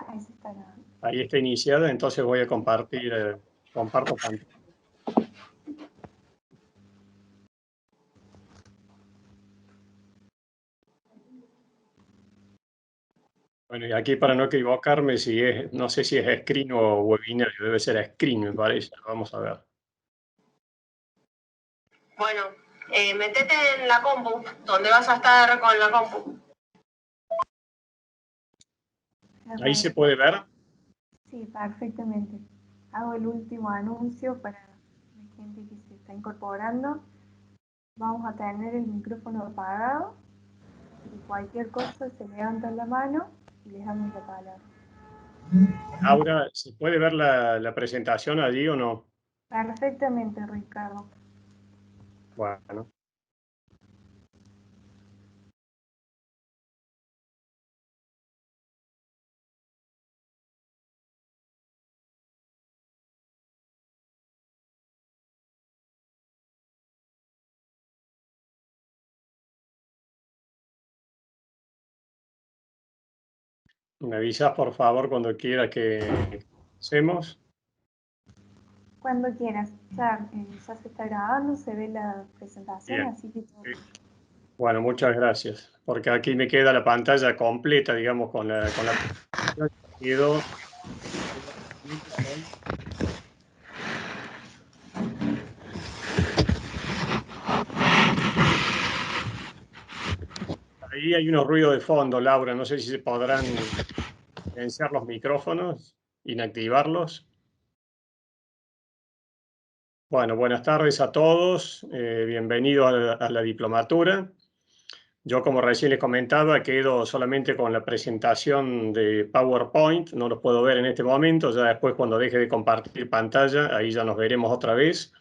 Ahí se está grabando. Ahí está iniciada, entonces voy a compartir, comparto pantalla. Bueno, y aquí para no equivocarme, si es, no sé si es screen o webinar, debe ser screen, me parece. Vamos a ver. Bueno, metete en la compu, donde vas a estar con la compu. ¿Ahí se puede ver? Sí, perfectamente. Hago el último anuncio para la gente que se está incorporando. Vamos a tener el micrófono apagado y cualquier cosa se levantan la mano y les damos la palabra. Laura, ¿se puede ver la presentación allí o no? Perfectamente, Ricardo. Bueno. Me avisas, por favor, cuando quiera que hacemos. Cuando quieras. Ya se está grabando, se ve la presentación, Bien. así que todo. Bueno, muchas gracias, porque aquí me queda la pantalla completa, digamos, con la quedó. Ahí hay unos ruidos de fondo, Laura, no sé si se podrán silenciar los micrófonos, inactivarlos. Bueno, buenas tardes a todos, bienvenidos a la diplomatura. Yo, como recién les comentaba, quedo solamente con la presentación de PowerPoint, no los puedo ver en este momento, ya después cuando deje de compartir pantalla, ahí ya nos veremos otra vez.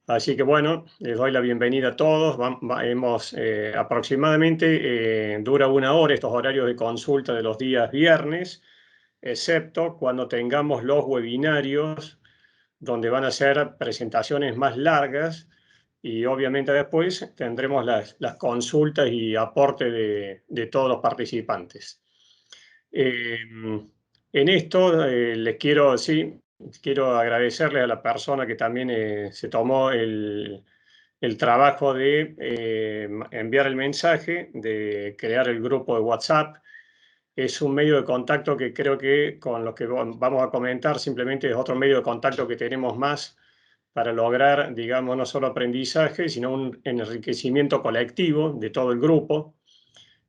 Así que bueno, les doy la bienvenida a todos. Hemos aproximadamente, dura 1 hora estos horarios de consulta de los días viernes, excepto cuando tengamos los webinarios, donde van a ser presentaciones más largas y obviamente después tendremos las consultas y aporte de todos los participantes. En esto les quiero, sí, quiero agradecerles a la persona que también se tomó el trabajo de enviar el mensaje, de crear el grupo de WhatsApp. Es un medio de contacto que creo que con los que vamos a comentar simplemente es otro medio de contacto que tenemos más para lograr, digamos, no solo aprendizaje, sino un enriquecimiento colectivo de todo el grupo.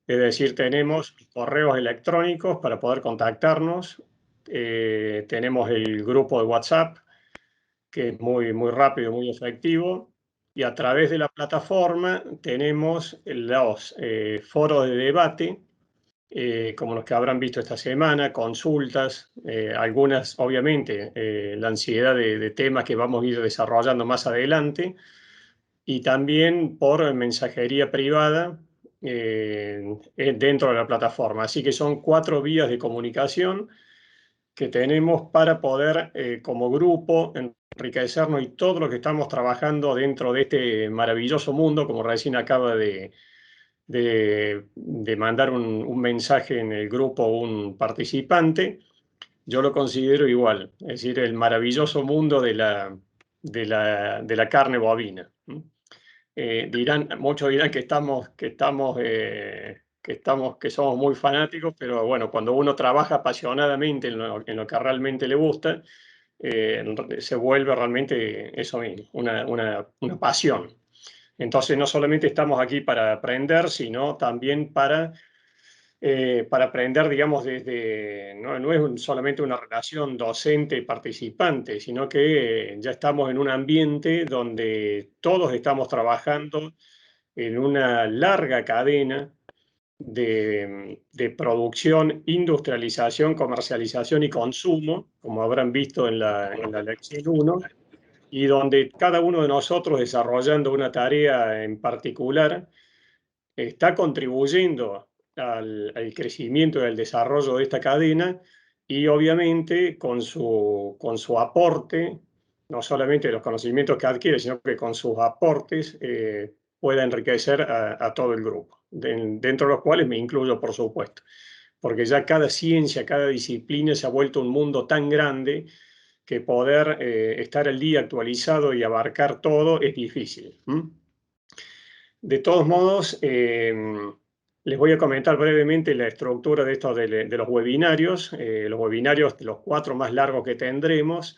Es decir, tenemos correos electrónicos para poder contactarnos, tenemos el grupo de WhatsApp, que es muy, muy rápido, muy efectivo, y a través de la plataforma tenemos los foros de debate, como los que habrán visto esta semana, consultas, algunas, obviamente, la ansiedad de temas que vamos a ir desarrollando más adelante, y también por mensajería privada dentro de la plataforma. Así que son 4 vías de comunicación que tenemos para poder, como grupo, enriquecernos y todo lo que estamos trabajando dentro de este maravilloso mundo, como recién acaba de mandar un mensaje en el grupo un participante, yo lo considero igual, es decir, el maravilloso mundo de la carne bovina. Muchos dirán que somos muy fanáticos, pero bueno, cuando uno trabaja apasionadamente en lo que realmente le gusta, se vuelve realmente eso mismo, una pasión. Entonces, no solamente estamos aquí para aprender, sino también para aprender, digamos, no es solamente una relación docente-participante, sino que ya estamos en un ambiente donde todos estamos trabajando en una larga cadena de producción, industrialización, comercialización y consumo, como habrán visto en la lección 1, y donde cada uno de nosotros, desarrollando una tarea en particular, está contribuyendo al crecimiento y al desarrollo de esta cadena, y obviamente con su aporte, no solamente de los conocimientos que adquiere, sino que con sus aportes pueda enriquecer a todo el grupo, dentro de los cuales me incluyo, por supuesto. porque ya cada ciencia, cada disciplina se ha vuelto un mundo tan grande que poder estar al día actualizado y abarcar todo es difícil. De todos modos, les voy a comentar brevemente la estructura de estos de los webinarios. Los webinarios, los 4 más largos que tendremos.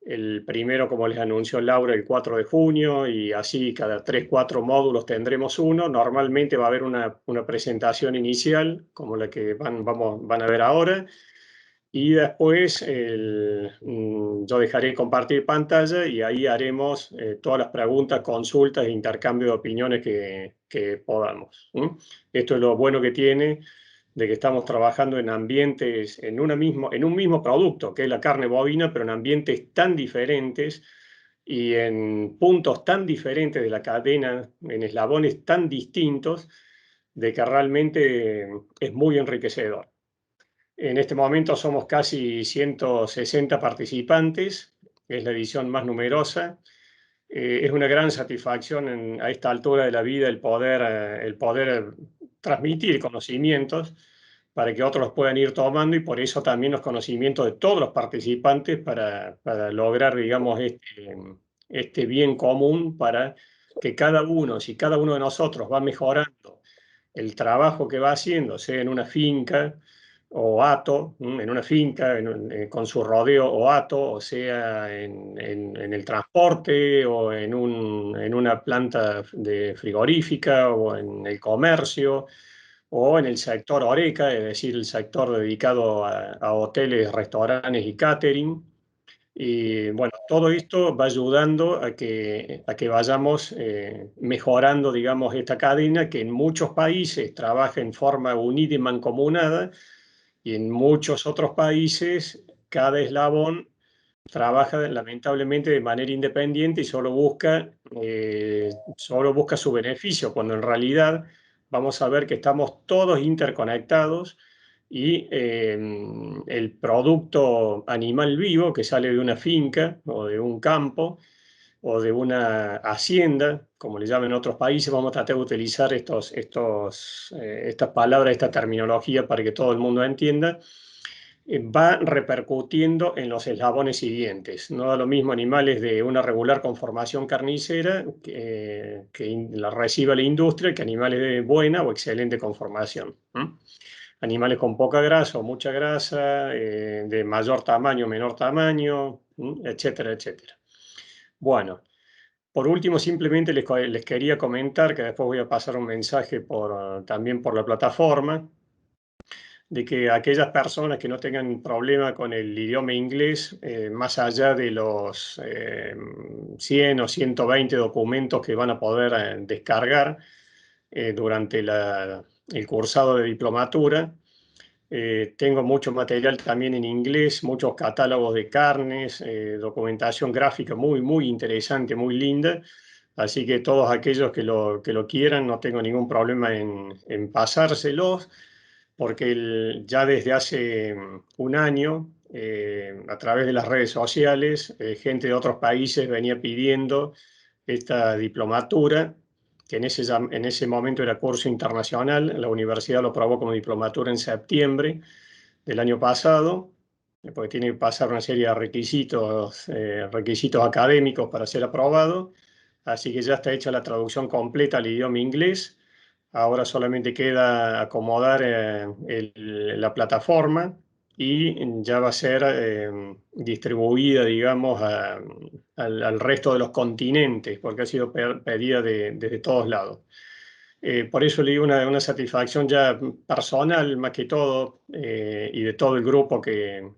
El primero, como les anunció Laura, el 4 de junio, y así cada 3, 4 módulos tendremos uno. Normalmente va a haber una presentación inicial, como la que van a ver ahora. Y después yo dejaré compartir pantalla y ahí haremos todas las preguntas, consultas e intercambio de opiniones que podamos. Esto es lo bueno que tiene de que estamos trabajando en ambientes, en un mismo producto, que es la carne bovina, pero en ambientes tan diferentes y en puntos tan diferentes de la cadena, en eslabones tan distintos, de que realmente es muy enriquecedor. En este momento somos casi 160 participantes, es la edición más numerosa. Es una gran satisfacción a esta altura de la vida el poder transmitir conocimientos para que otros los puedan ir tomando, y por eso también los conocimientos de todos los participantes para lograr, digamos, este bien común, para que si cada uno de nosotros va mejorando el trabajo que va haciendo, sea en una finca o hato, en una finca con su rodeo o hato, o sea en el transporte o en una planta frigorífica o en el comercio o en el sector horeca, es decir, el sector dedicado a hoteles, restaurantes y catering. Y bueno, todo esto va ayudando a que vayamos mejorando, digamos, esta cadena que en muchos países trabaja en forma unida y mancomunada, y en muchos otros países cada eslabón trabaja lamentablemente de manera independiente y solo busca su beneficio, cuando en realidad vamos a ver que estamos todos interconectados, y el producto animal vivo que sale de una finca o de un campo o de una hacienda, como le llaman en otros países, vamos a tratar de utilizar estas palabras, esta terminología para que todo el mundo entienda, va repercutiendo en los eslabones siguientes. No da lo mismo animales de una regular conformación carnicera que la reciba la industria, que animales de buena o excelente conformación. Animales con poca grasa o mucha grasa, de mayor tamaño o menor tamaño, etcétera, etcétera. Bueno, por último, simplemente les quería comentar, que después voy a pasar un mensaje también por la plataforma, de que aquellas personas que no tengan problema con el idioma inglés, más allá de los 100 o 120 documentos que van a poder descargar durante el cursado de diplomatura, tengo mucho material también en inglés, muchos catálogos de carnes, documentación gráfica muy, muy interesante, muy linda. Así que todos aquellos que lo quieran, no tengo ningún problema en pasárselos, porque ya desde hace un año, a través de las redes sociales, gente de otros países venía pidiendo esta diplomatura, que en ese momento era curso internacional. La universidad lo aprobó como diplomatura en septiembre del año pasado, porque tiene que pasar una serie de requisitos académicos para ser aprobado. Así que ya está hecha la traducción completa al idioma inglés. Ahora solamente queda acomodar la plataforma, y ya va a ser distribuida, digamos, al resto de los continentes, porque ha sido pedida desde todos lados. Por eso le digo una satisfacción ya personal, más que todo, y de todo el grupo que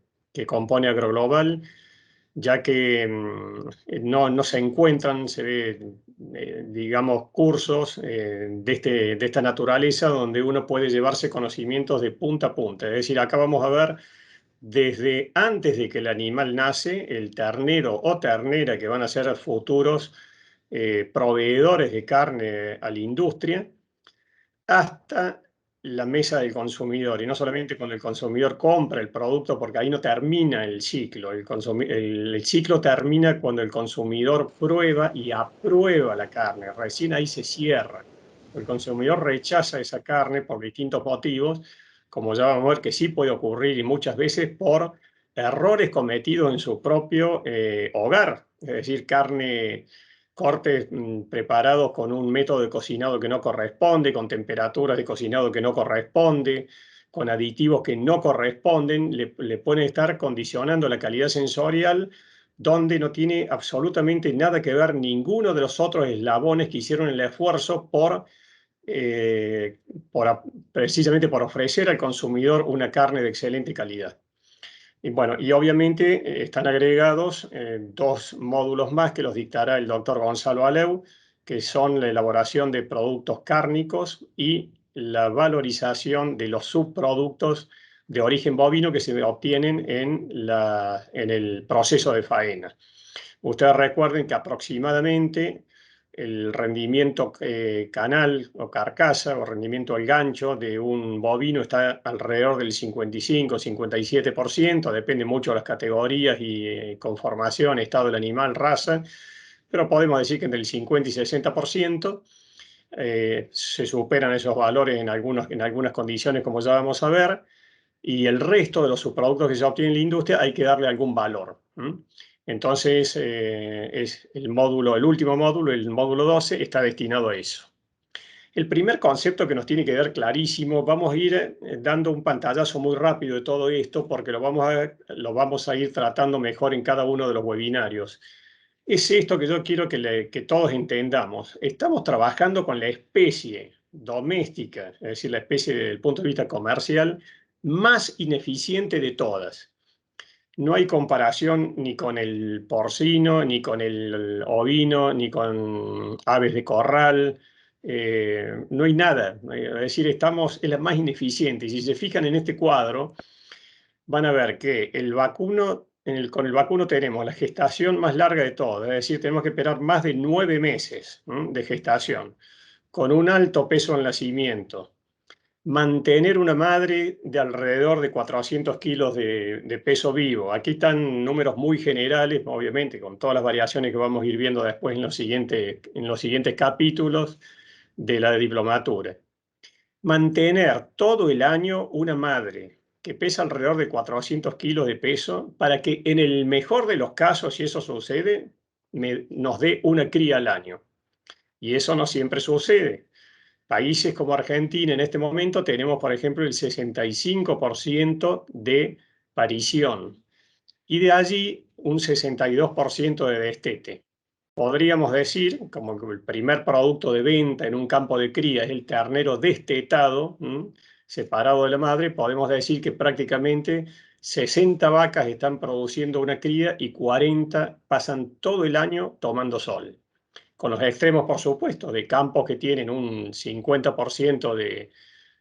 compone AgroGlobal, ya que no se encuentran, se ve, digamos, cursos de esta naturaleza donde uno puede llevarse conocimientos de punta a punta. Es decir, acá vamos a ver desde antes de que el animal nace, el ternero o ternera que van a ser futuros proveedores de carne a la industria, hasta la mesa del consumidor. Y no solamente cuando el consumidor compra el producto, porque ahí no termina el ciclo. El ciclo termina cuando el consumidor prueba y aprueba la carne. Recién ahí se cierra. El consumidor rechaza esa carne por distintos motivos, como ya vamos a ver que sí puede ocurrir y muchas veces por errores cometidos en su propio hogar, es decir, cortes preparados con un método de cocinado que no corresponde, con temperaturas de cocinado que no corresponde, con aditivos que no corresponden, le pueden estar condicionando la calidad sensorial donde no tiene absolutamente nada que ver ninguno de los otros eslabones que hicieron el esfuerzo eh, precisamente por ofrecer al consumidor una carne de excelente calidad. Y bueno, y obviamente están agregados dos módulos más que los dictará el doctor Gonzalo Aleu, que son la elaboración de productos cárnicos y la valorización de los subproductos de origen bovino que se obtienen en el proceso de faena. Ustedes recuerden que aproximadamente el rendimiento canal o carcasa o rendimiento al gancho de un bovino está alrededor del 55-57%, depende mucho de las categorías y conformación, estado del animal, raza, pero podemos decir que entre el 50 y 60%. Se superan esos valores en algunas condiciones, como ya vamos a ver, y el resto de los subproductos que se obtienen en la industria hay que darle algún valor. Entonces, es el último módulo, el módulo 12, está destinado a eso. El primer concepto que nos tiene que dar clarísimo, vamos a ir dando un pantallazo muy rápido de todo esto porque lo vamos a ir tratando mejor en cada uno de los webinarios. Es esto que yo quiero que todos entendamos. Estamos trabajando con la especie doméstica, es decir, la especie desde el punto de vista comercial, más ineficiente de todas. No hay comparación ni con el porcino, ni con el ovino, ni con aves de corral. No hay nada. Es decir, es la más ineficiente. Si se fijan en este cuadro, van a ver que con el vacuno tenemos la gestación más larga de todo. Es decir, tenemos que esperar más de 9 meses de gestación, con un alto peso al nacimiento. Mantener una madre de alrededor de 400 kilos de peso vivo. Aquí están números muy generales, obviamente, con todas las variaciones que vamos a ir viendo después en los siguientes capítulos de la diplomatura. Mantener todo el año una madre que pesa alrededor de 400 kilos de peso para que en el mejor de los casos, si eso sucede, nos dé una cría al año. Y eso no siempre sucede. Países como Argentina en este momento tenemos, por ejemplo, el 65% de parición y de allí un 62% de destete. Podríamos decir, como que el primer producto de venta en un campo de cría es el ternero destetado, separado de la madre, podemos decir que prácticamente 60 vacas están produciendo una cría y 40 pasan todo el año tomando sol. Con los extremos, por supuesto, de campos que tienen un 50%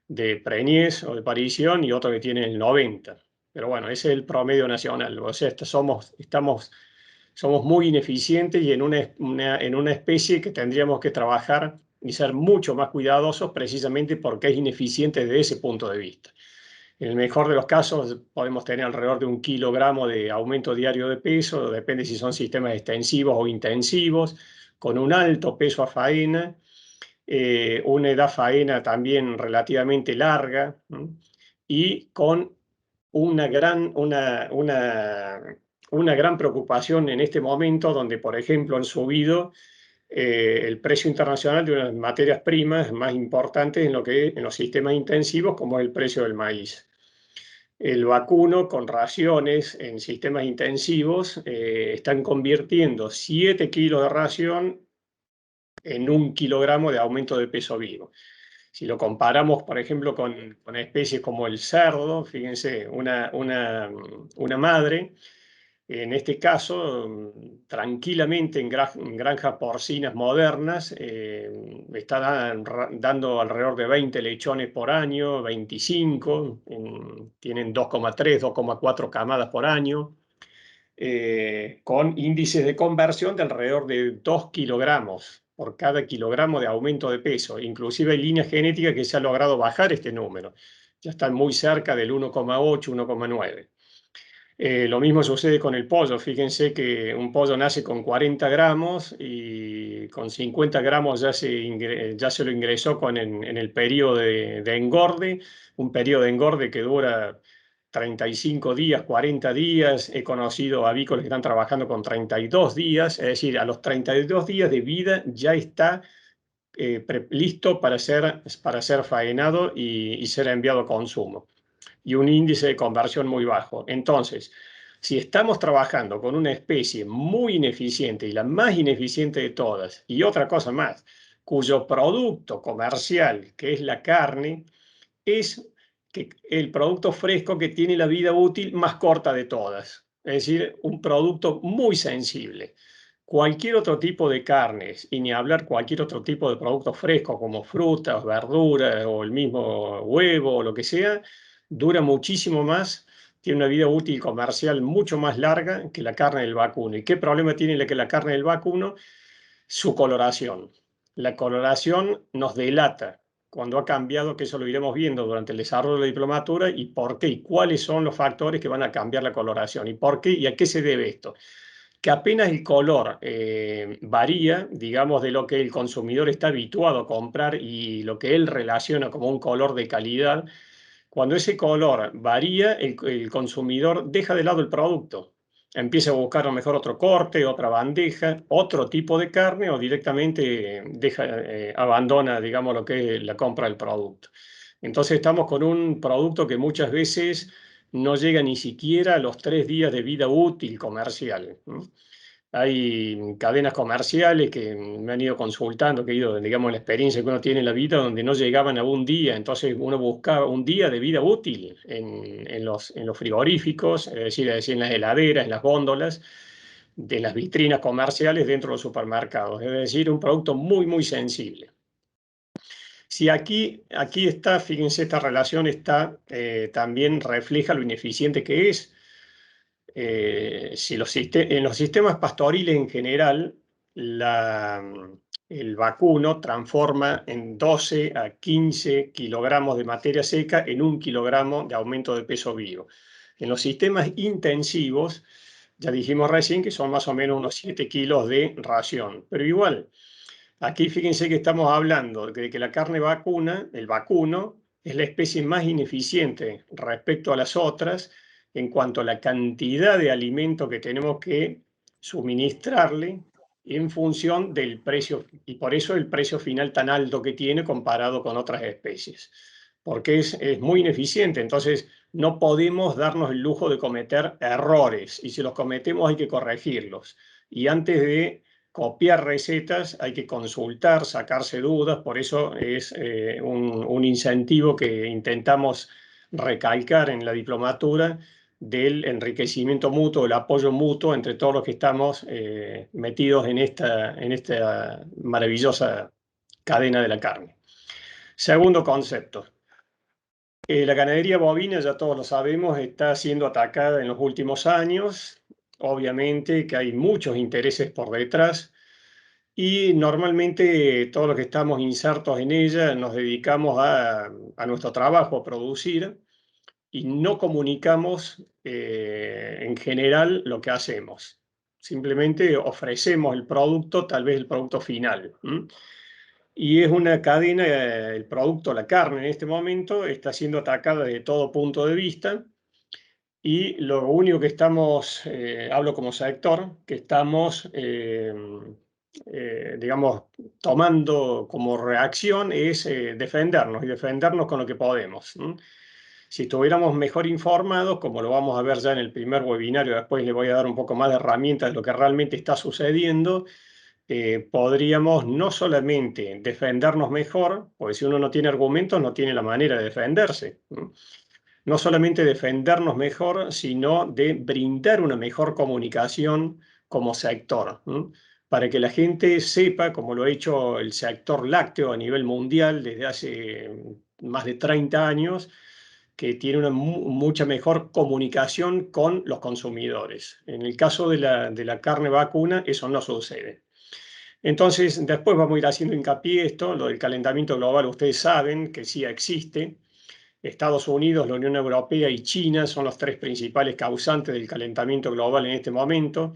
de preñez o de parición y otros que tienen el 90%. Pero bueno, ese es el promedio nacional. O sea, somos muy ineficientes y en una especie que tendríamos que trabajar y ser mucho más cuidadosos precisamente porque es ineficiente desde ese punto de vista. En el mejor de los casos podemos tener alrededor de 1 kilogramo de aumento diario de peso, depende si son sistemas extensivos o intensivos, con un alto peso a faena, una edad faena también relativamente larga, y con una gran preocupación en este momento donde, por ejemplo, han subido el precio internacional de unas materias primas más importantes en los sistemas intensivos, como es el precio del maíz. El vacuno con raciones en sistemas intensivos están convirtiendo 7 kilos de ración en 1 kilogramo de aumento de peso vivo. Si lo comparamos, por ejemplo, con especies como el cerdo, fíjense, una madre, en este caso, tranquilamente en granjas porcinas modernas, está dando alrededor de 20 lechones por año, 25, tienen 2,3, 2,4 camadas por año, con índices de conversión de alrededor de 2 kilogramos por cada kilogramo de aumento de peso. Inclusive hay líneas genéticas que se ha logrado bajar este número. Ya están muy cerca del 1,8, 1,9. Lo mismo sucede con el pollo. Fíjense que un pollo nace con 40 gramos y con 50 gramos ya se lo ingresó en el periodo de engorde, un periodo de engorde que dura 35 días, 40 días. He conocido avícolas que están trabajando con 32 días, es decir, a los 32 días de vida ya está listo para ser faenado y ser enviado a consumo. Y un índice de conversión muy bajo. Entonces, si estamos trabajando con una especie muy ineficiente y la más ineficiente de todas, y otra cosa más, cuyo producto comercial, que es la carne, es el producto fresco que tiene la vida útil más corta de todas. Es decir, un producto muy sensible. Cualquier otro tipo de carnes, y ni hablar cualquier otro tipo de producto fresco como frutas, verduras o el mismo huevo o lo que sea, dura muchísimo más, tiene una vida útil comercial mucho más larga que la carne del vacuno. ¿Y qué problema tiene la carne del vacuno? Su coloración. La coloración nos delata cuando ha cambiado, que eso lo iremos viendo durante el desarrollo de la diplomatura, y por qué, y cuáles son los factores que van a cambiar la coloración, y por qué, y a qué se debe esto. Que apenas el color varía, digamos, de lo que el consumidor está habituado a comprar y lo que él relaciona como un color de calidad, cuando ese color varía, el consumidor deja de lado el producto. Empieza a buscar a lo mejor otro corte, otra bandeja, otro tipo de carne o directamente abandona, digamos, lo que es la compra del producto. Entonces estamos con un producto que muchas veces no llega ni siquiera a los 3 días de vida útil comercial, ¿no? Hay cadenas comerciales que me han ido consultando, que he ido, digamos, la experiencia que uno tiene en la vida, donde no llegaban a un día. Entonces uno buscaba un día de vida útil en los frigoríficos, es decir, en las heladeras, en las góndolas, de las vitrinas comerciales dentro de los supermercados. Es decir, un producto muy, muy sensible. Si aquí está, fíjense, esta relación también refleja lo ineficiente que es. En los sistemas pastoriles en general, el vacuno transforma en 12 a 15 kilogramos de materia seca en 1 kilogramo de aumento de peso vivo. En los sistemas intensivos, ya dijimos recién que son más o menos unos 7 kilos de ración, pero igual, aquí fíjense que estamos hablando de que la carne vacuna, el vacuno, es la especie más ineficiente respecto a las otras en cuanto a la cantidad de alimento que tenemos que suministrarle en función del precio, y por eso el precio final tan alto que tiene comparado con otras especies, porque es muy ineficiente. Entonces no podemos darnos el lujo de cometer errores, y si los cometemos hay que corregirlos. Y antes de copiar recetas hay que consultar, sacarse dudas. Por eso es un incentivo que intentamos recalcar en la diplomatura, del enriquecimiento mutuo, el apoyo mutuo entre todos los que estamos metidos en esta maravillosa cadena de la carne. Segundo concepto. La ganadería bovina, ya todos lo sabemos, está siendo atacada en los últimos años. Obviamente que hay muchos intereses por detrás, y normalmente todos los que estamos insertos en ella nos dedicamos a nuestro trabajo, a producir, y no comunicamos en general lo que hacemos. Simplemente ofrecemos el producto, tal vez el producto final. Y es una cadena, el producto, la carne en este momento, está siendo atacada desde todo punto de vista. Y lo único que estamos, hablo como sector, que estamos, digamos, tomando como reacción es defendernos, y defendernos con lo que podemos. Si estuviéramos mejor informados, como lo vamos a ver ya en el primer webinario, después le voy a dar un poco más de herramientas de lo que realmente está sucediendo, podríamos no solamente defendernos mejor, porque si uno no tiene argumentos, no tiene la manera de defenderse. No solamente defendernos mejor, sino de brindar una mejor comunicación como sector, para que la gente sepa, como lo ha hecho el sector lácteo a nivel mundial desde hace más de 30 años, que tiene una mucha mejor comunicación con los consumidores. En el caso de la carne vacuna, eso no sucede. Entonces, después vamos a ir haciendo hincapié esto, lo del calentamiento global, ustedes saben que sí existe. Estados Unidos, la Unión Europea y China son los tres principales causantes del calentamiento global en este momento.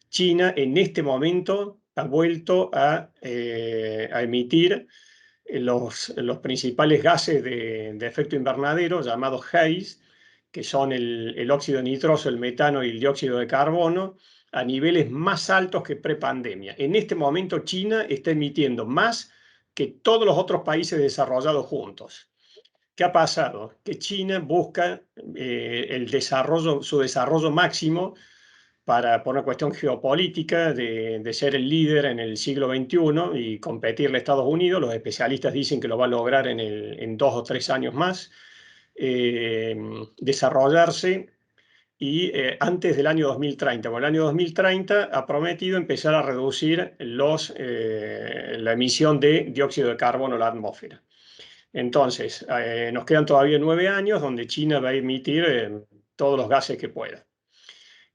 China en este momento ha vuelto a emitir los principales gases de efecto invernadero llamados haze, que son el óxido nitroso, el metano y el dióxido de carbono, a niveles más altos que prepandemia. En este momento China está emitiendo más que todos los otros países desarrollados juntos. ¿Qué ha pasado? Que China busca su desarrollo máximo por una cuestión geopolítica de ser el líder en el siglo XXI y competirle a Estados Unidos. Los especialistas dicen que lo va a lograr en 2 o 3 años más, desarrollarse y antes del año 2030. Bueno, el año 2030 ha prometido empezar a reducir la emisión de dióxido de carbono a la atmósfera. Entonces, nos quedan todavía 9 años donde China va a emitir todos los gases que pueda.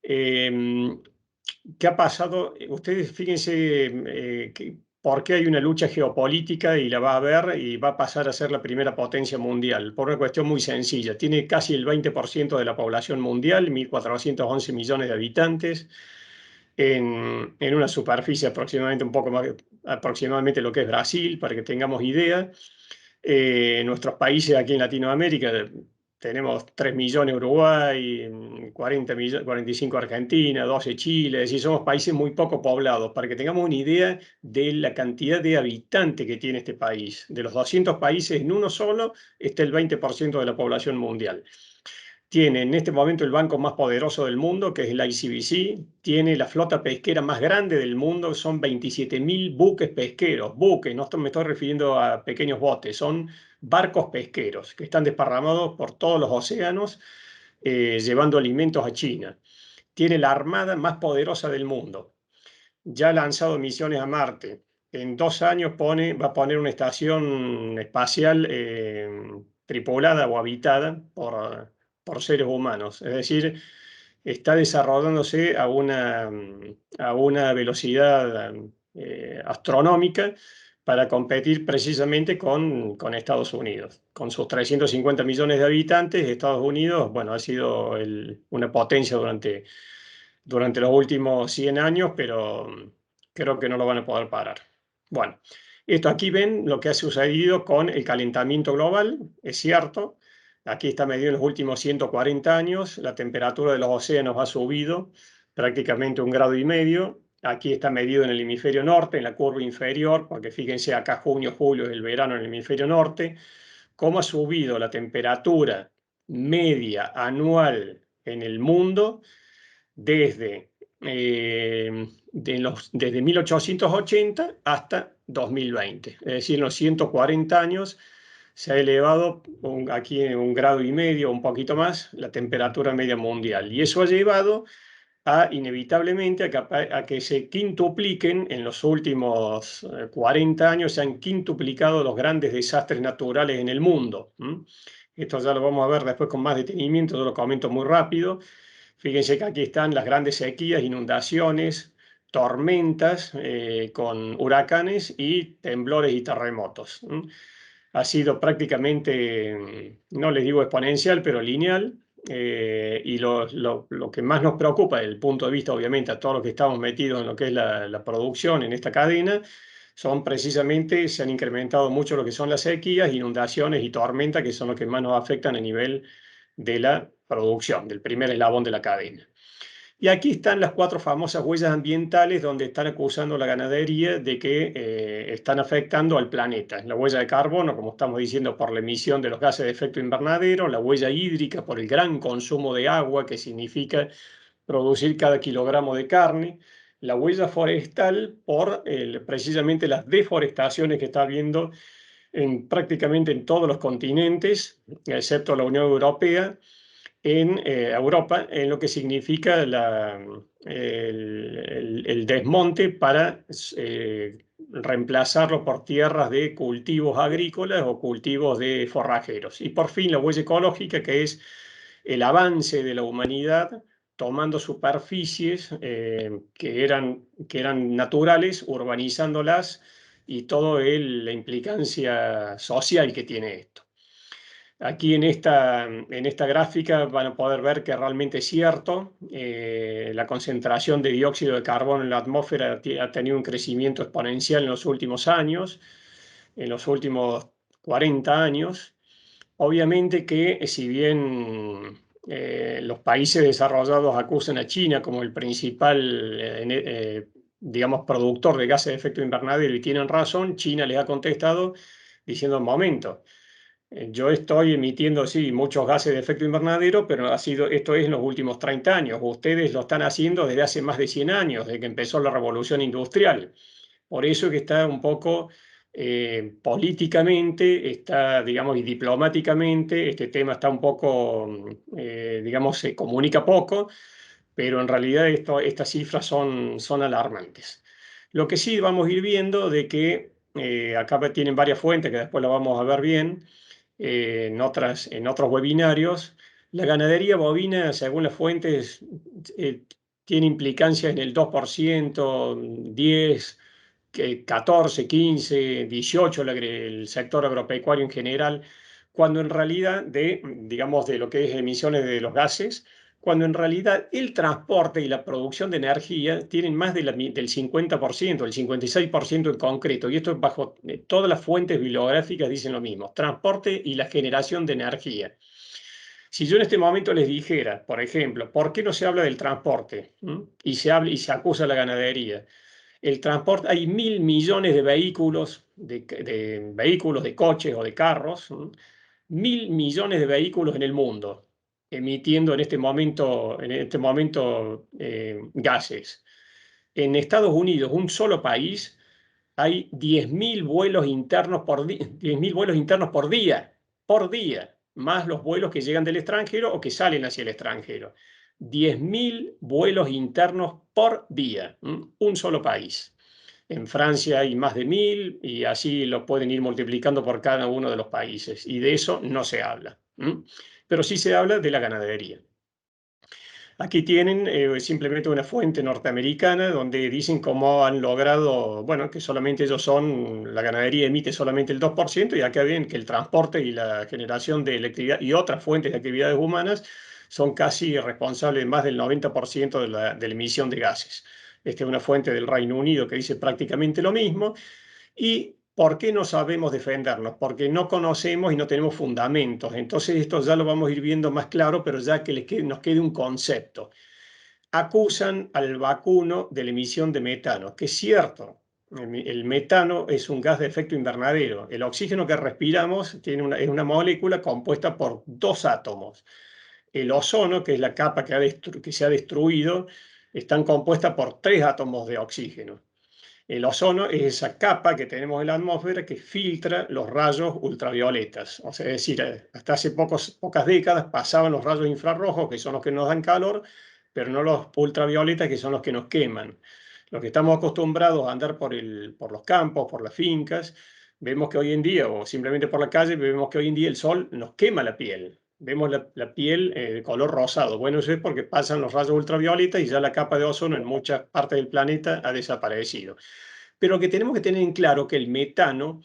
¿Qué ha pasado? Ustedes fíjense por qué hay una lucha geopolítica y la va a haber y va a pasar a ser la primera potencia mundial, por una cuestión muy sencilla. Tiene casi el 20% de la población mundial, 1.411 millones de habitantes, en una superficie aproximadamente un poco más, aproximadamente lo que es Brasil, para que tengamos idea. Nuestros países aquí en Latinoamérica tenemos 3 millones Uruguay, 45 Argentina, 12 Chile, es decir, somos países muy poco poblados, para que tengamos una idea de la cantidad de habitantes que tiene este país. De los 200 países, en uno solo está el 20% de la población mundial. Tiene en este momento el banco más poderoso del mundo, que es el ICBC. Tiene la flota pesquera más grande del mundo, son 27.000 buques pesqueros. Buques, no me estoy refiriendo a pequeños botes, son barcos pesqueros que están desparramados por todos los océanos llevando alimentos a China. Tiene la armada más poderosa del mundo. Ya ha lanzado misiones a Marte. En 2 años va a poner una estación espacial tripulada o habitada por seres humanos. Es decir, está desarrollándose a una velocidad astronómica para competir precisamente con Estados Unidos. Con sus 350 millones de habitantes, Estados Unidos, bueno, ha sido una potencia durante los últimos 100 años, pero creo que no lo van a poder parar. Bueno, esto aquí ven lo que ha sucedido con el calentamiento global, es cierto. Aquí está medido en los últimos 140 años, la temperatura de los océanos ha subido prácticamente 1,5 grados. Aquí está medido en el hemisferio norte, en la curva inferior, porque fíjense acá junio, julio es el verano en el hemisferio norte, cómo ha subido la temperatura media anual en el mundo desde 1880 hasta 2020. Es decir, en los 140 años se ha elevado aquí en 1,5 grados, un poquito más, la temperatura media mundial. Y eso ha llevado inevitablemente a que se quintupliquen, en los últimos 40 años se han quintuplicado los grandes desastres naturales en el mundo. Esto ya lo vamos a ver después con más detenimiento, yo lo comento muy rápido. Fíjense que aquí están las grandes sequías, inundaciones, tormentas con huracanes y temblores y terremotos. Ha sido prácticamente, no les digo exponencial, pero lineal. Y lo que más nos preocupa desde el punto de vista, obviamente, a todos los que estamos metidos en lo que es la producción en esta cadena, son precisamente, se han incrementado mucho lo que son las sequías, inundaciones y tormentas, que son los que más nos afectan a nivel de la producción, del primer eslabón de la cadena. Y aquí están las 4 famosas huellas ambientales donde están acusando a la ganadería de que están afectando al planeta. La huella de carbono, como estamos diciendo, por la emisión de los gases de efecto invernadero, la huella hídrica por el gran consumo de agua, que significa producir cada kilogramo de carne, la huella forestal por precisamente las deforestaciones que está habiendo prácticamente en todos los continentes, excepto la Unión Europea, en Europa, en lo que significa el desmonte para reemplazarlo por tierras de cultivos agrícolas o cultivos de forrajeros. Y por fin la huella ecológica, que es el avance de la humanidad tomando superficies que eran naturales, urbanizándolas y toda la implicancia social que tiene esto. Aquí en esta gráfica van a poder ver que realmente es cierto. La concentración de dióxido de carbono en la atmósfera ha tenido un crecimiento exponencial en los últimos años, en los últimos 40 años. Obviamente que si bien los países desarrollados acusan a China como el principal, digamos, productor de gases de efecto invernadero y tienen razón, China les ha contestado diciendo, un momento, yo estoy emitiendo, sí, muchos gases de efecto invernadero, pero esto es en los últimos 30 años. Ustedes lo están haciendo desde hace más de 100 años, desde que empezó la revolución industrial. Por eso que está un poco políticamente, está, digamos, y diplomáticamente, este tema está un poco, digamos, se comunica poco, pero en realidad estas cifras son alarmantes. Lo que sí vamos a ir viendo de que acá tienen varias fuentes que después las vamos a ver bien en otros webinarios. La ganadería bovina, según las fuentes, tiene implicancia en el 2%, 10%, 14, 15, 18, el sector agropecuario en general, cuando en realidad digamos, de lo que es emisiones de los gases, cuando en realidad el transporte y la producción de energía tienen más del 50%, el 56% en concreto, y esto bajo todas las fuentes bibliográficas dicen lo mismo, transporte y la generación de energía. Si yo en este momento les dijera, por ejemplo, ¿por qué no se habla del transporte? Y se acusa a la ganadería. El transporte, hay 1.000 millones de vehículos, de coches o de carros, 1.000 millones de vehículos en el mundo, emitiendo en este momento gases. En Estados Unidos, un solo país, hay 10.000 vuelos internos por día, 10.000 vuelos internos por día, más los vuelos que llegan del extranjero o que salen hacia el extranjero. 10.000 vuelos internos por día, un solo país. En Francia hay más de 1.000 y así lo pueden ir multiplicando por cada uno de los países. Y de eso no se habla. Pero sí se habla de la ganadería. Aquí tienen simplemente una fuente norteamericana donde dicen cómo han logrado, bueno, que solamente la ganadería emite solamente el 2% y acá ven que el transporte y la generación de electricidad y otras fuentes de actividades humanas son casi responsables de más del 90% de la emisión de gases. Esta es una fuente del Reino Unido que dice prácticamente lo mismo. ¿Y por qué no sabemos defendernos? Porque no conocemos y no tenemos fundamentos. Entonces esto ya lo vamos a ir viendo más claro, pero ya que nos quede un concepto. Acusan al vacuno de la emisión de metano, que es cierto. El metano es un gas de efecto invernadero. El oxígeno que respiramos es una molécula compuesta por 2 átomos. El ozono, que es la capa que se ha destruido, están compuesta por 3 átomos de oxígeno. El ozono es esa capa que tenemos en la atmósfera que filtra los rayos ultravioletas. O sea, es decir, hasta hace pocas décadas pasaban los rayos infrarrojos, que son los que nos dan calor, pero no los ultravioletas, que son los que nos queman. Los que estamos acostumbrados a andar por los campos, por las fincas, vemos que hoy en día, o simplemente por la calle, vemos que hoy en día el sol nos quema la piel. Vemos la piel de color rosado. Bueno, eso es porque pasan los rayos ultravioletas y ya la capa de ozono en muchas partes del planeta ha desaparecido. Pero lo que tenemos que tener en claro es que el metano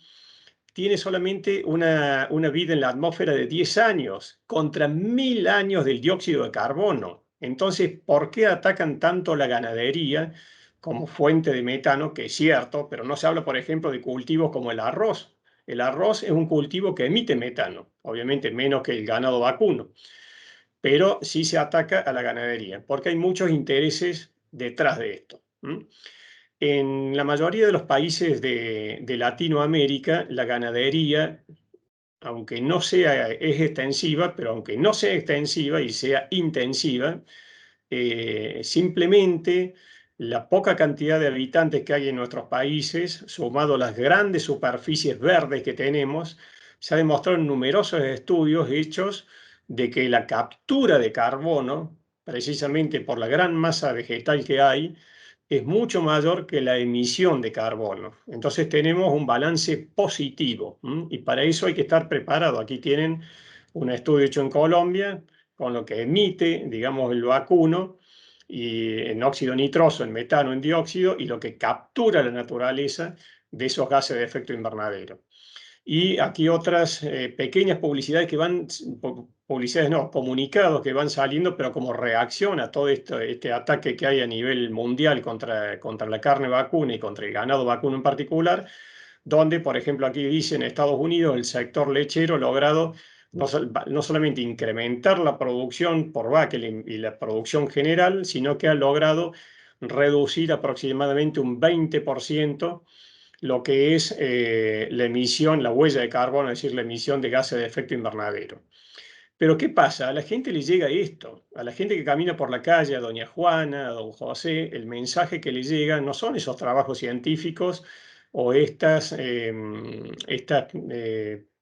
tiene solamente una vida en la atmósfera de 10 años contra 1.000 años del dióxido de carbono. Entonces, ¿por qué atacan tanto la ganadería como fuente de metano? Que es cierto, pero no se habla, por ejemplo, de cultivos como el arroz. El arroz es un cultivo que emite metano, obviamente menos que el ganado vacuno, pero sí se ataca a la ganadería, porque hay muchos intereses detrás de esto. En la mayoría de los países de Latinoamérica, la ganadería, aunque no sea, es extensiva, pero aunque no sea extensiva y sea intensiva, simplemente la poca cantidad de habitantes que hay en nuestros países, sumado a las grandes superficies verdes que tenemos, se ha demostrado en numerosos estudios hechos de que la captura de carbono, precisamente por la gran masa vegetal que hay, es mucho mayor que la emisión de carbono. Entonces tenemos un balance positivo, y para eso hay que estar preparado. Aquí tienen un estudio hecho en Colombia con lo que emite, digamos, el vacuno, y en óxido nitroso, en metano, en dióxido, y lo que captura la naturaleza de esos gases de efecto invernadero. Y aquí otras pequeñas publicidades que van, publicidades no, comunicados que van saliendo, pero como reacción a todo este ataque que hay a nivel mundial contra la carne vacuna y contra el ganado vacuno en particular, donde, por ejemplo, aquí dice en Estados Unidos el sector lechero ha logrado no solamente incrementar la producción por vaca y la producción general, sino que ha logrado reducir aproximadamente un 20% lo que es la emisión, la huella de carbono, es decir, la emisión de gases de efecto invernadero. Pero ¿qué pasa? A la gente le llega esto, a la gente que camina por la calle, a doña Juana, a don José, el mensaje que le llega no son esos trabajos científicos o estas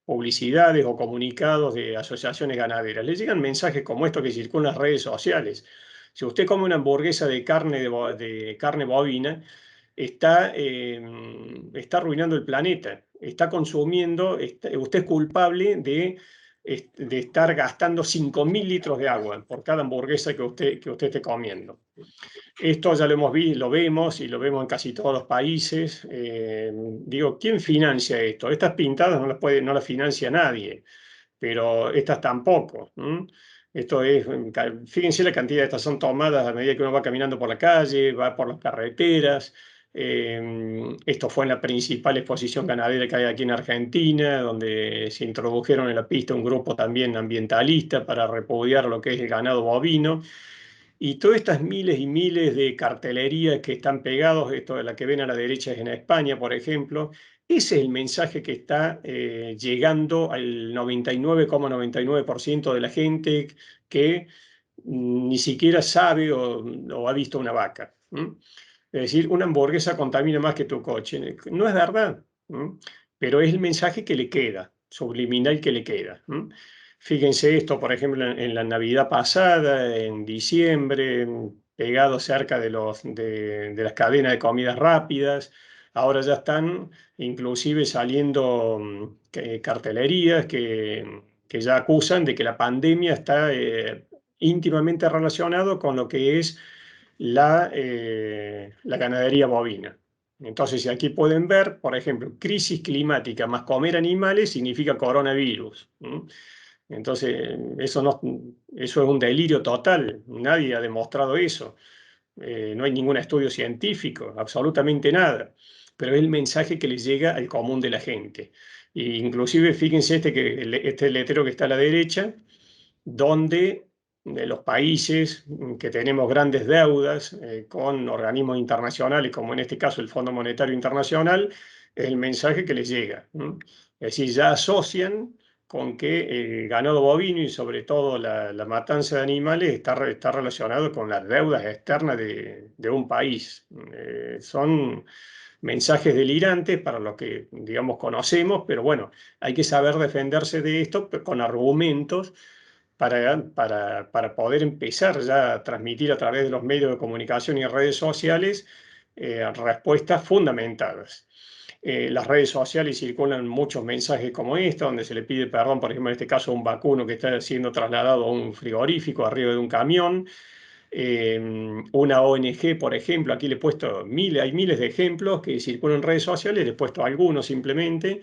publicidades o comunicados de asociaciones ganaderas. Le llegan mensajes como estos que circulan en las redes sociales. Si usted come una hamburguesa de carne bovina, está arruinando el planeta, está consumiendo, usted es culpable de estar gastando 5.000 litros de agua por cada hamburguesa que usted esté comiendo. Esto ya lo vemos y lo vemos en casi todos los países. Digo, ¿quién financia esto? Estas pintadas no las financia nadie, pero estas tampoco. Esto es, fíjense la cantidad de estas son tomadas a medida que uno va caminando por la calle, va por las carreteras. Esto fue en la principal exposición ganadera que hay aquí en Argentina, donde se introdujeron en la pista un grupo también ambientalista para repudiar lo que es el ganado bovino. Y todas estas miles y miles de cartelerías que están pegados, esto de la que ven a la derecha es en España, por ejemplo, ese es el mensaje que está llegando al 99,99% de la gente que ni siquiera sabe o ha visto una vaca. Es decir, una hamburguesa contamina más que tu coche. No es verdad, pero es el mensaje que le queda, subliminal que le queda. Fíjense esto, por ejemplo, en la Navidad pasada, en diciembre, pegado cerca de las cadenas de comidas rápidas. Ahora ya están inclusive saliendo cartelerías que ya acusan de que la pandemia está íntimamente relacionado con lo que es la ganadería bovina. Entonces, si aquí pueden ver, por ejemplo, crisis climática más comer animales significa coronavirus. Entonces, eso es un delirio total. Nadie ha demostrado eso. No hay ningún estudio científico, absolutamente nada. Pero es el mensaje que le llega al común de la gente. E inclusive, fíjense este letrero que está a la derecha, donde de los países que tenemos grandes deudas con organismos internacionales, como en este caso el Fondo Monetario Internacional, es el mensaje que les llega. Es decir, ya asocian con que el ganado bovino y sobre todo la matanza de animales está relacionado con las deudas externas de un país. Son mensajes delirantes para los que, digamos, conocemos, pero bueno, hay que saber defenderse de esto con argumentos para poder empezar ya a transmitir a través de los medios de comunicación y redes sociales respuestas fundamentadas. Las redes sociales circulan muchos mensajes como este, donde se le pide perdón, por ejemplo, en este caso a un vacuno que está siendo trasladado a un frigorífico arriba de un camión. Una ONG, por ejemplo, aquí le he puesto hay miles de ejemplos que circulan en redes sociales, le he puesto algunos simplemente.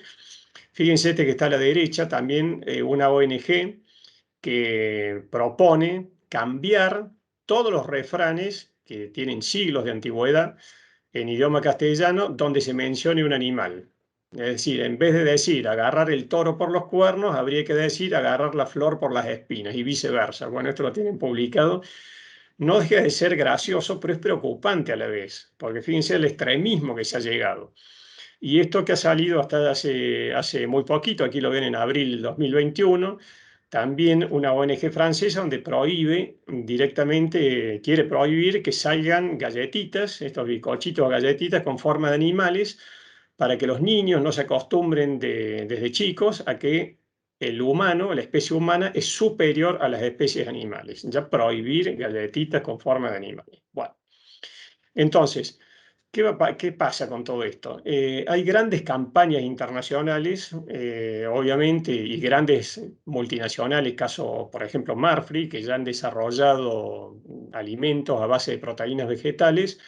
Fíjense este que está a la derecha, también una ONG que propone cambiar todos los refranes que tienen siglos de antigüedad en idioma castellano donde se mencione un animal. Es decir, en vez de decir agarrar el toro por los cuernos, habría que decir agarrar la flor por las espinas y viceversa. Bueno, esto lo tienen publicado. No deja de ser gracioso, pero es preocupante a la vez, porque fíjense el extremismo que se ha llegado. Y esto que ha salido hasta hace muy poquito, aquí lo ven en abril del 2021, también una ONG francesa donde quiere prohibir que salgan galletitas, estos bizcochitos o galletitas con forma de animales, para que los niños no se acostumbren desde chicos a que el humano, la especie humana, es superior a las especies animales. Ya prohibir galletitas con forma de animales. Bueno, entonces, ¿qué pasa con todo esto? Hay grandes campañas internacionales, obviamente, y grandes multinacionales, caso, por ejemplo, Marfrig, que ya han desarrollado alimentos a base de proteínas vegetales.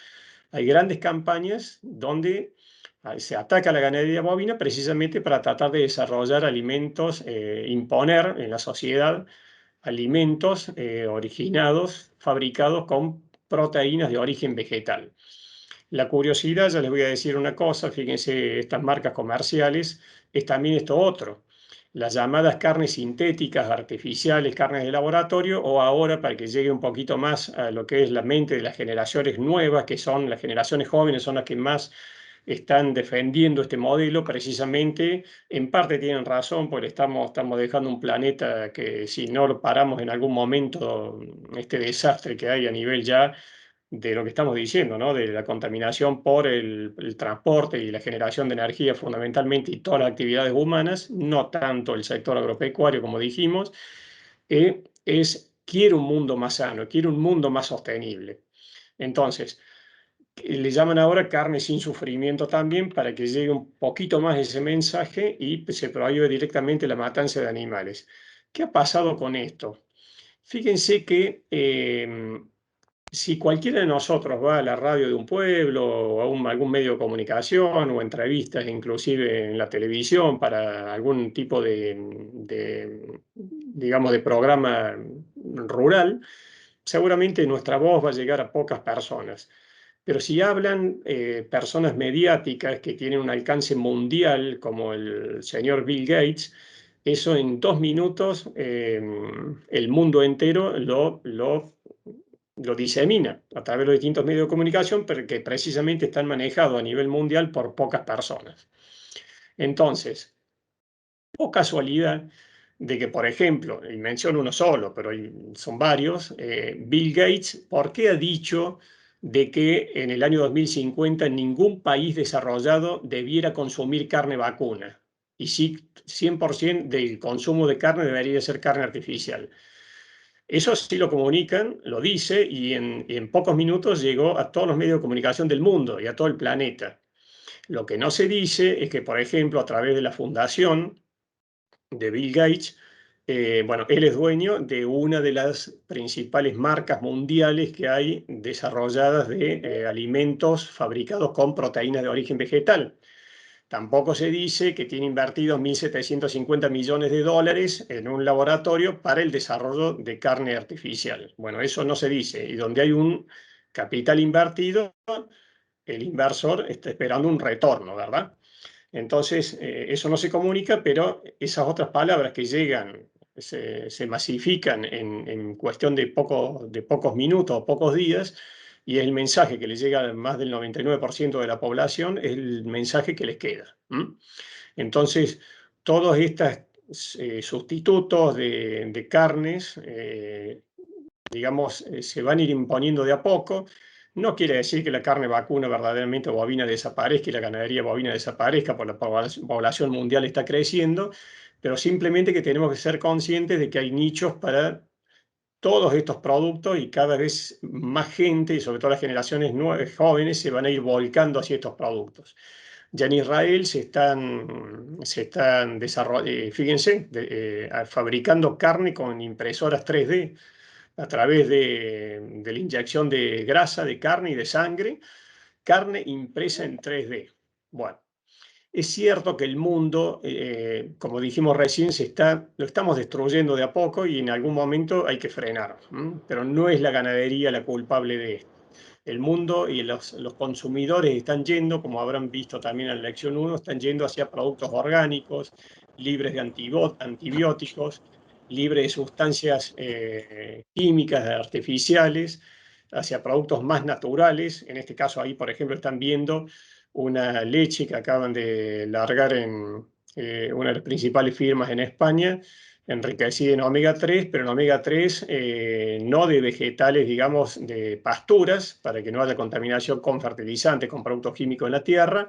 Hay grandes campañas donde Se ataca a la ganadería bovina precisamente para tratar de desarrollar alimentos, imponer en la sociedad alimentos originados, fabricados con proteínas de origen vegetal. La curiosidad, ya les voy a decir una cosa, fíjense, estas marcas comerciales, es también esto otro, las llamadas carnes sintéticas, artificiales, carnes de laboratorio, o ahora, para que llegue un poquito más a lo que es la mente de las generaciones nuevas, que son las generaciones jóvenes, son las que más están defendiendo este modelo, precisamente, en parte tienen razón, porque estamos dejando un planeta que si no lo paramos en algún momento, este desastre que hay a nivel ya de lo que estamos diciendo, ¿no? De la contaminación por el transporte y la generación de energía fundamentalmente y todas las actividades humanas, no tanto el sector agropecuario como dijimos, quiere un mundo más sano, quiere un mundo más sostenible. Entonces, le llaman ahora carne sin sufrimiento también para que llegue un poquito más ese mensaje y se prohíbe directamente la matanza de animales. ¿Qué ha pasado con esto? Fíjense que si cualquiera de nosotros va a la radio de un pueblo o a algún medio de comunicación o entrevistas, inclusive en la televisión para algún tipo digamos, de programa rural, seguramente nuestra voz va a llegar a pocas personas. Pero si hablan personas mediáticas que tienen un alcance mundial, como el señor Bill Gates, eso en 2 minutos el mundo entero lo disemina a través de los distintos medios de comunicación, pero que precisamente están manejados a nivel mundial por pocas personas. Entonces, o casualidad de que, por ejemplo, y menciono uno solo, pero son varios, Bill Gates, ¿por qué ha dicho de que en el año 2050 ningún país desarrollado debiera consumir carne vacuna? Y sí, 100% del consumo de carne debería ser carne artificial. Eso sí lo comunican, lo dice, y en pocos minutos llegó a todos los medios de comunicación del mundo y a todo el planeta. Lo que no se dice es que, por ejemplo, a través de la fundación de Bill Gates, bueno, él es dueño de una de las principales marcas mundiales que hay desarrolladas de alimentos fabricados con proteínas de origen vegetal. Tampoco se dice que tiene invertido 1.750 millones de dólares en un laboratorio para el desarrollo de carne artificial. Bueno, eso no se dice. Y donde hay un capital invertido, el inversor está esperando un retorno, ¿verdad? Entonces, eso no se comunica, pero esas otras palabras que llegan, se masifican en cuestión de pocos minutos o pocos días, y el mensaje que le llega a más del 99% de la población es el mensaje que les queda. Entonces, todos estos sustitutos de carnes, digamos, se van a ir imponiendo de a poco. No quiere decir que la carne vacuna verdaderamente bovina desaparezca y la ganadería bovina desaparezca, porque la población mundial está creciendo, pero simplemente que tenemos que ser conscientes de que hay nichos para todos estos productos y cada vez más gente, y sobre todo las generaciones jóvenes, se van a ir volcando hacia estos productos. Ya en Israel fíjense, fabricando carne con impresoras 3D a través de la inyección de grasa, de carne y de sangre, carne impresa en 3D. Bueno, es cierto que el mundo, como dijimos recién, lo estamos destruyendo de a poco y en algún momento hay que frenar, pero no es la ganadería la culpable de esto. El mundo y los consumidores están yendo, como habrán visto también en la lección 1, están yendo hacia productos orgánicos, libres de antibióticos, libres de sustancias químicas artificiales, hacia productos más naturales. En este caso ahí, por ejemplo, están viendo una leche que acaban de largar en una de las principales firmas en España, enriquecida en omega 3, pero en omega 3 no de vegetales, digamos, de pasturas, para que no haya contaminación con fertilizantes, con productos químicos en la tierra,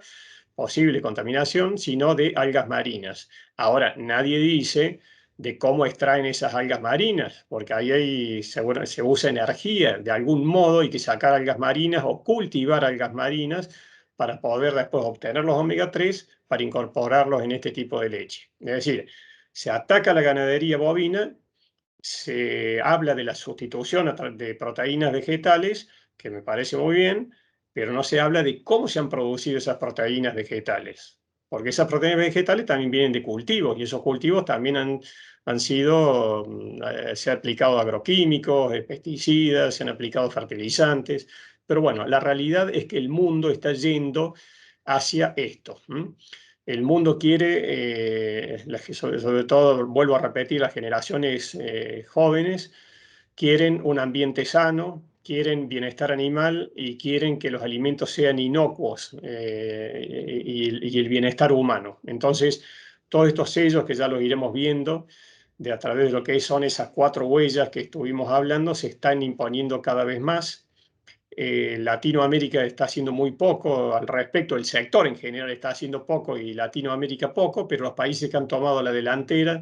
posible contaminación, sino de algas marinas. Ahora, nadie dice de cómo extraen esas algas marinas, porque ahí se usa energía de algún modo, y que sacar algas marinas o cultivar algas marinas para poder después obtener los omega 3 para incorporarlos en este tipo de leche. Es decir, se ataca la ganadería bovina, se habla de la sustitución de proteínas vegetales, que me parece muy bien, pero no se habla de cómo se han producido esas proteínas vegetales, porque esas proteínas vegetales también vienen de cultivos, y esos cultivos también han sido, se han aplicado agroquímicos, pesticidas, se han aplicado fertilizantes, pero bueno, la realidad es que el mundo está yendo hacia esto. El mundo quiere, sobre todo, vuelvo a repetir, las generaciones jóvenes, quieren un ambiente sano, quieren bienestar animal y quieren que los alimentos sean inocuos y el bienestar humano. Entonces, todos estos sellos que ya los iremos viendo, a través de lo que son esas 4 huellas que estuvimos hablando, se están imponiendo cada vez más. Latinoamérica está haciendo muy poco al respecto, el sector en general está haciendo poco y Latinoamérica poco, pero los países que han tomado la delantera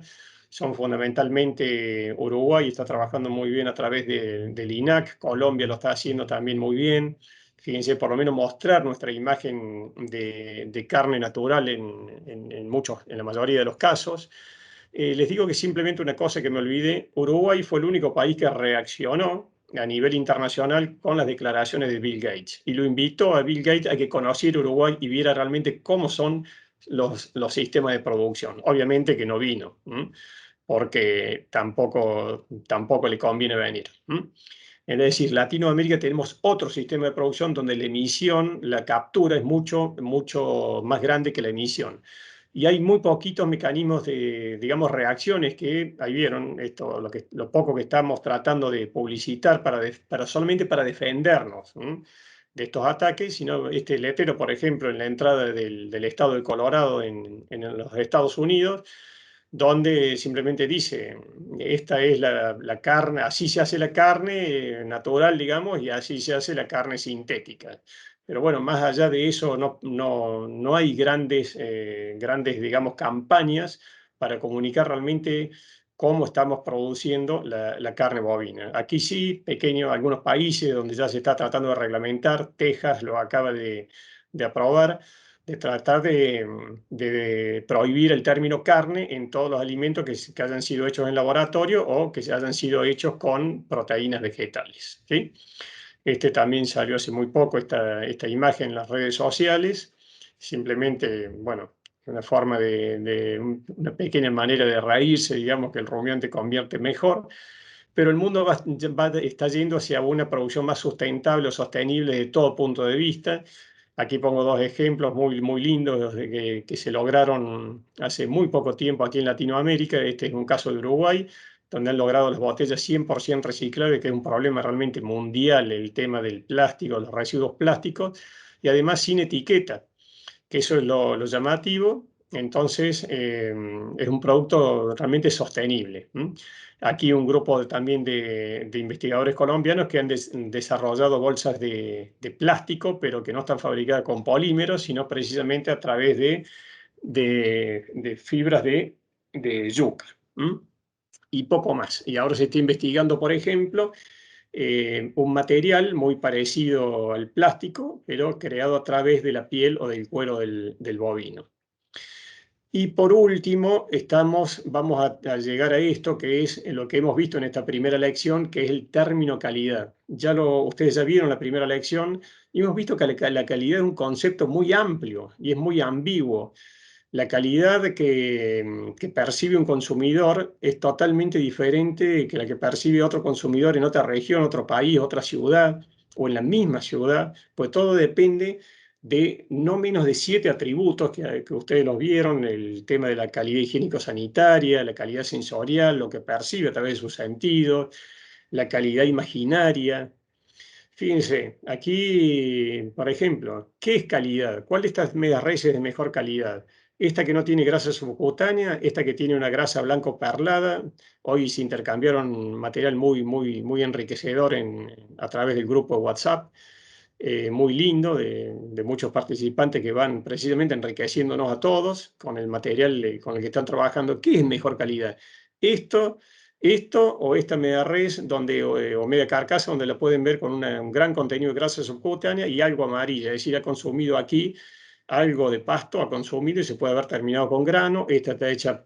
son fundamentalmente Uruguay, está trabajando muy bien a través del INAC, Colombia lo está haciendo también muy bien. Fíjense, por lo menos mostrar nuestra imagen de carne natural en la mayoría de los casos. Les digo que simplemente una cosa que me olvidé, Uruguay fue el único país que reaccionó a nivel internacional con las declaraciones de Bill Gates y lo invitó a Bill Gates a que conociera Uruguay y viera realmente cómo son los sistemas de producción. Obviamente que no vino, porque tampoco le conviene venir. Es decir, Latinoamérica tenemos otro sistema de producción donde la emisión, la captura es mucho más grande que la emisión. Y hay muy poquitos mecanismos de, digamos, reacciones que, ahí vieron, esto, lo poco que estamos tratando de publicitar solamente para defendernos de estos ataques, sino este letrero, por ejemplo, en la entrada del estado de Colorado en los Estados Unidos, donde simplemente dice, esta es la carne, así se hace la carne natural, digamos, y así se hace la carne sintética. Pero bueno, más allá de eso, no hay grandes, digamos, campañas para comunicar realmente cómo estamos produciendo la carne bovina. Aquí sí, algunos países donde ya se está tratando de reglamentar, Texas lo acaba de aprobar, de tratar de prohibir el término carne en todos los alimentos que hayan sido hechos en laboratorio o que hayan sido hechos con proteínas vegetales, ¿sí? También salió hace muy poco esta imagen en las redes sociales, simplemente, bueno, una forma una pequeña manera de reírse, digamos, que el rumiante convierte mejor, pero el mundo está yendo hacia una producción más sustentable o sostenible de todo punto de vista. Aquí pongo 2 ejemplos muy, muy lindos que se lograron hace muy poco tiempo aquí en Latinoamérica. Este es un caso de Uruguay, donde han logrado las botellas 100% reciclables, que es un problema realmente mundial, el tema del plástico, los residuos plásticos, y además sin etiqueta, que eso es lo llamativo. Entonces, es un producto realmente sostenible. Aquí un grupo también de investigadores colombianos que han desarrollado bolsas de plástico, pero que no están fabricadas con polímeros, sino precisamente a través de fibras de yuca. Y poco más. Y ahora se está investigando, por ejemplo, un material muy parecido al plástico, pero creado a través de la piel o del cuero del bovino. Y por último, vamos a llegar a esto, que es lo que hemos visto en esta primera lección, que es el término calidad. Ustedes ya vieron la primera lección y hemos visto que la calidad es un concepto muy amplio y es muy ambiguo. La calidad que percibe un consumidor es totalmente diferente que la que percibe otro consumidor en otra región, otro país, otra ciudad o en la misma ciudad, pues todo depende de no menos de 7 atributos que ustedes los vieron, el tema de la calidad higiénico-sanitaria, la calidad sensorial, lo que percibe a través de sus sentidos, la calidad imaginaria. Fíjense, aquí, por ejemplo, ¿qué es calidad? ¿Cuál de estas medias res es de mejor calidad? Esta que no tiene grasa subcutánea, esta que tiene una grasa blanco perlada. Hoy se intercambiaron material muy, muy, muy enriquecedor a través del grupo de WhatsApp, muy lindo, de muchos participantes que van precisamente enriqueciéndonos a todos con el material con el que están trabajando. ¿Qué es mejor calidad? Esto o esta media res o media carcasa donde la pueden ver con un gran contenido de grasa subcutánea y algo amarilla, es decir, ha consumido aquí algo de pasto, ha consumido y se puede haber terminado con grano. Esta está hecha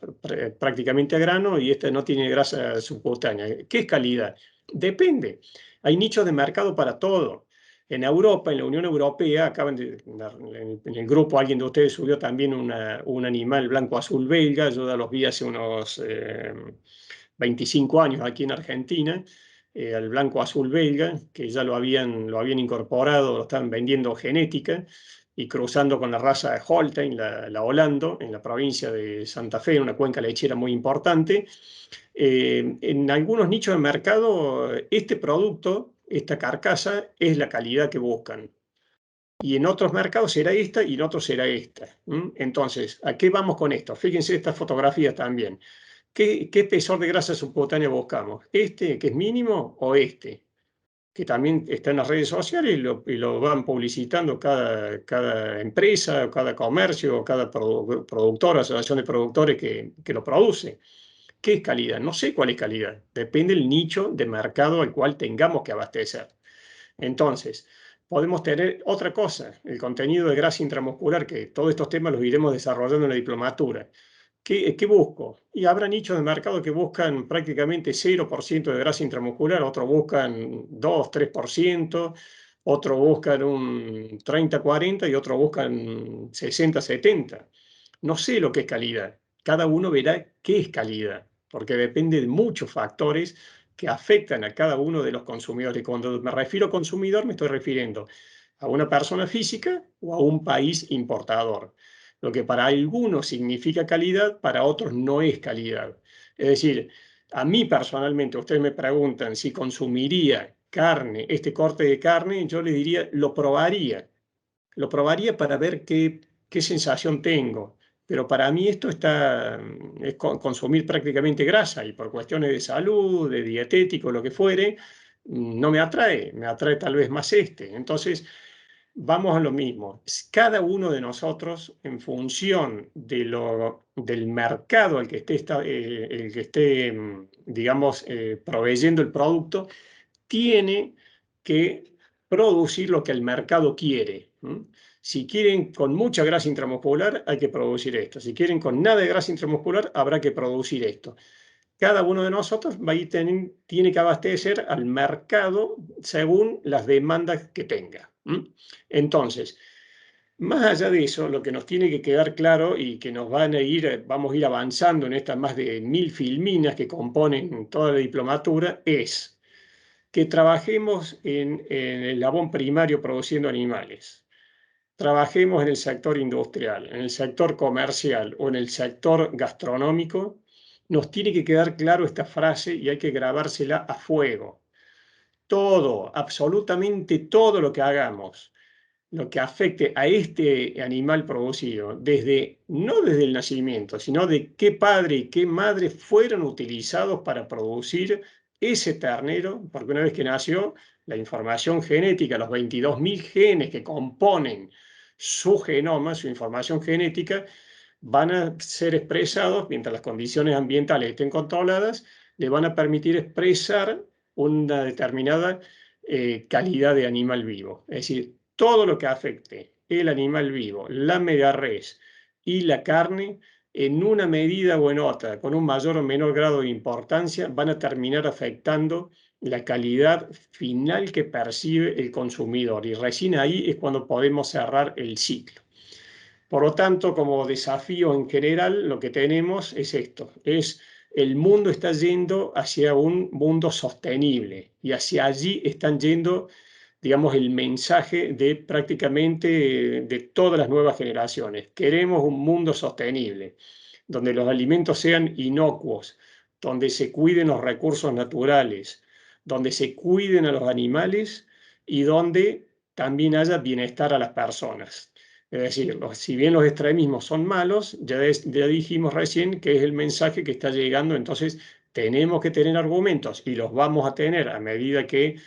prácticamente a grano y esta no tiene grasa subcutánea. ¿Qué es calidad? Depende. Hay nichos de mercado para todo. En Europa, en la Unión Europea, en el grupo alguien de ustedes subió también un animal blanco-azul belga, yo ya los vi hace unos 25 años aquí en Argentina, al blanco-azul belga, que ya lo habían incorporado, lo estaban vendiendo genética, y cruzando con la raza de Holstein, la Holando, en la provincia de Santa Fe, una cuenca lechera muy importante. En algunos nichos de mercado, este producto, esta carcasa, es la calidad que buscan. Y en otros mercados será esta y en otros será esta. Entonces, ¿a qué vamos con esto? Fíjense estas fotografías también. ¿Qué espesor de grasa subcutánea buscamos? ¿Este, que es mínimo, o este? Que también está en las redes sociales y lo van publicitando cada empresa, cada comercio, cada productor, asociación de productores que lo produce. ¿Qué es calidad? No sé cuál es calidad. Depende del nicho de mercado al cual tengamos que abastecer. Entonces, podemos tener otra cosa, el contenido de grasa intramuscular, que todos estos temas los iremos desarrollando en la diplomatura. ¿Qué busco? Y habrá nichos de mercado que buscan prácticamente 0% de grasa intramuscular, otros buscan 2, 3%, otros buscan un 30, 40 y otros buscan 60, 70. No sé lo que es calidad. Cada uno verá qué es calidad, porque depende de muchos factores que afectan a cada uno de los consumidores. Cuando me refiero a consumidor, me estoy refiriendo a una persona física o a un país importador. Lo que para algunos significa calidad, para otros no es calidad. Es decir, a mí personalmente, ustedes me preguntan si consumiría carne, este corte de carne, yo les diría, lo probaría. Lo probaría para ver qué sensación tengo. Pero para mí esto es consumir prácticamente grasa y por cuestiones de salud, de dietético, lo que fuere, no me atrae tal vez más este. Entonces, vamos a lo mismo. Cada uno de nosotros, en función del mercado al que esté, digamos, proveyendo el producto, tiene que producir lo que el mercado quiere. Si quieren con mucha grasa intramuscular, hay que producir esto. Si quieren con nada de grasa intramuscular, habrá que producir esto. Cada uno de nosotros tiene que abastecer al mercado según las demandas que tenga. Entonces, más allá de eso, lo que nos tiene que quedar claro y que vamos a ir avanzando en estas más de 1000 filminas que componen toda la diplomatura, es que trabajemos en el labón primario produciendo animales, trabajemos en el sector industrial, en el sector comercial o en el sector gastronómico, nos tiene que quedar claro esta frase y hay que grabársela a fuego. Todo, absolutamente todo lo que hagamos, lo que afecte a este animal producido, no desde el nacimiento, sino de qué padre y qué madre fueron utilizados para producir ese ternero, porque una vez que nació, la información genética, los 22.000 genes que componen su genoma, su información genética, van a ser expresados, mientras las condiciones ambientales estén controladas, le van a permitir expresar una determinada calidad de animal vivo. Es decir, todo lo que afecte el animal vivo, la media res y la carne, en una medida o en otra, con un mayor o menor grado de importancia, van a terminar afectando la calidad final que percibe el consumidor. Y recién ahí es cuando podemos cerrar el ciclo. Por lo tanto, como desafío en general, lo que tenemos es esto, el mundo está yendo hacia un mundo sostenible y hacia allí están yendo, digamos, el mensaje de prácticamente de todas las nuevas generaciones. Queremos un mundo sostenible, donde los alimentos sean inocuos, donde se cuiden los recursos naturales, donde se cuiden a los animales y donde también haya bienestar a las personas. Es decir, si bien los extremismos son malos, ya dijimos recién que es el mensaje que está llegando, entonces tenemos que tener argumentos y los vamos a tener a medida que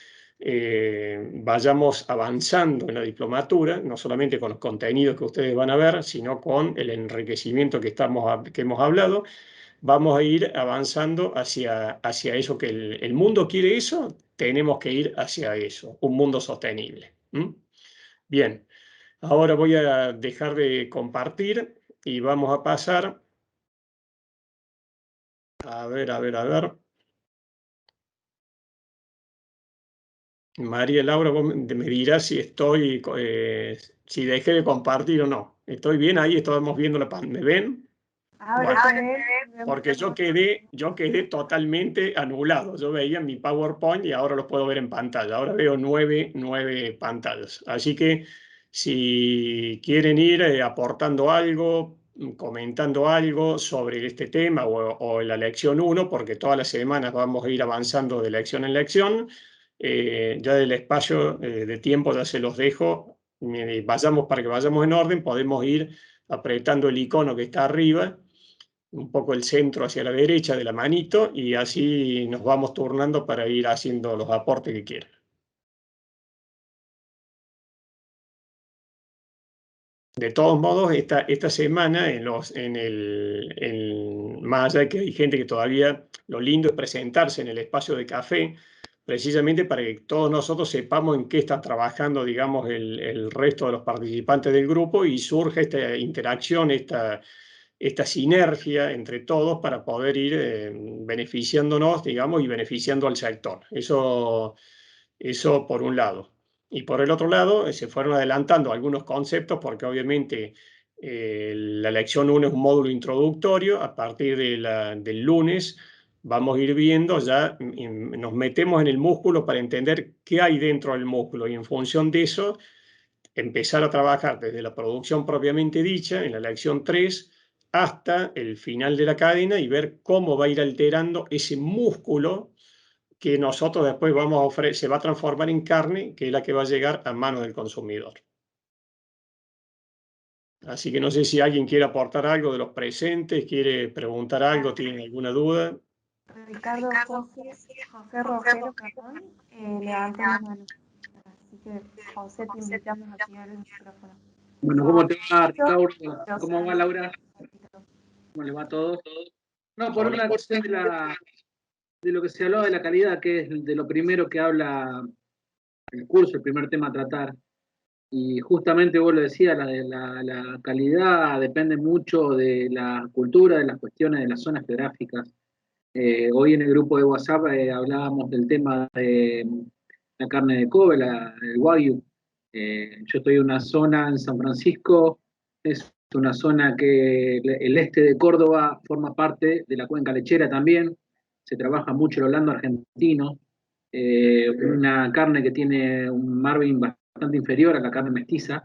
vayamos avanzando en la diplomatura, no solamente con los contenidos que ustedes van a ver, sino con el enriquecimiento que hemos hablado. Vamos a ir avanzando hacia eso, que el mundo quiere eso, tenemos que ir hacia eso, un mundo sostenible. Bien. Ahora voy a dejar de compartir y vamos a pasar. A ver. María Laura, vos me dirás si si dejé de compartir o no. ¿Estoy bien ahí? Estamos viendo la pantalla. ¿Me ven? Ahora Bueno, te ven, porque yo quedé totalmente anulado. Yo veía mi PowerPoint y ahora lo puedo ver en pantalla. Ahora veo nueve pantallas. Así que si quieren ir aportando algo, comentando algo sobre este tema o la lección uno, porque todas las semanas vamos a ir avanzando de lección en lección, ya del espacio de tiempo ya se los dejo. Vayamos para que vayamos en orden, podemos ir apretando el icono que está arriba, un poco el centro hacia la derecha de la manito, y así nos vamos turnando para ir haciendo los aportes que quieran. De todos modos, esta semana, más allá de que hay gente que todavía lo lindo es presentarse en el espacio de café, precisamente para que todos nosotros sepamos en qué está trabajando, digamos, el resto de los participantes del grupo, y surge esta interacción, esta sinergia entre todos para poder ir beneficiándonos, digamos, y beneficiando al sector. Eso por un lado. Y por el otro lado, se fueron adelantando algunos conceptos porque obviamente la lección 1 es un módulo introductorio. A partir del lunes vamos a ir viendo, ya nos metemos en el músculo para entender qué hay dentro del músculo, y en función de eso empezar a trabajar desde la producción propiamente dicha, en la lección 3, hasta el final de la cadena, y ver cómo va a ir alterando ese músculo que nosotros después vamos a ofrecer, se va a transformar en carne, que es la que va a llegar a manos del consumidor. Así que no sé si alguien quiere aportar algo de los presentes, quiere preguntar algo, tiene alguna duda. Ricardo José Rogero, perdón, levantó la mano. Así que, José, te invitamos a activar el micrófono. Bueno, ¿cómo te va, Ricardo? ¿Cómo va, Laura? ¿Cómo les va a todos? No, por una cuestión de lo que se hablaba de la calidad, que es de lo primero que habla el curso, el primer tema a tratar. Y justamente vos lo decías, la calidad depende mucho de la cultura, de las cuestiones de las zonas geográficas. Hoy en el grupo de WhatsApp hablábamos del tema de la carne de Kobe, el Wagyu. Yo estoy en una zona en San Francisco, es una zona que el este de Córdoba forma parte de la cuenca lechera también, se trabaja mucho el holando argentino, una carne que tiene un margen bastante inferior a la carne mestiza,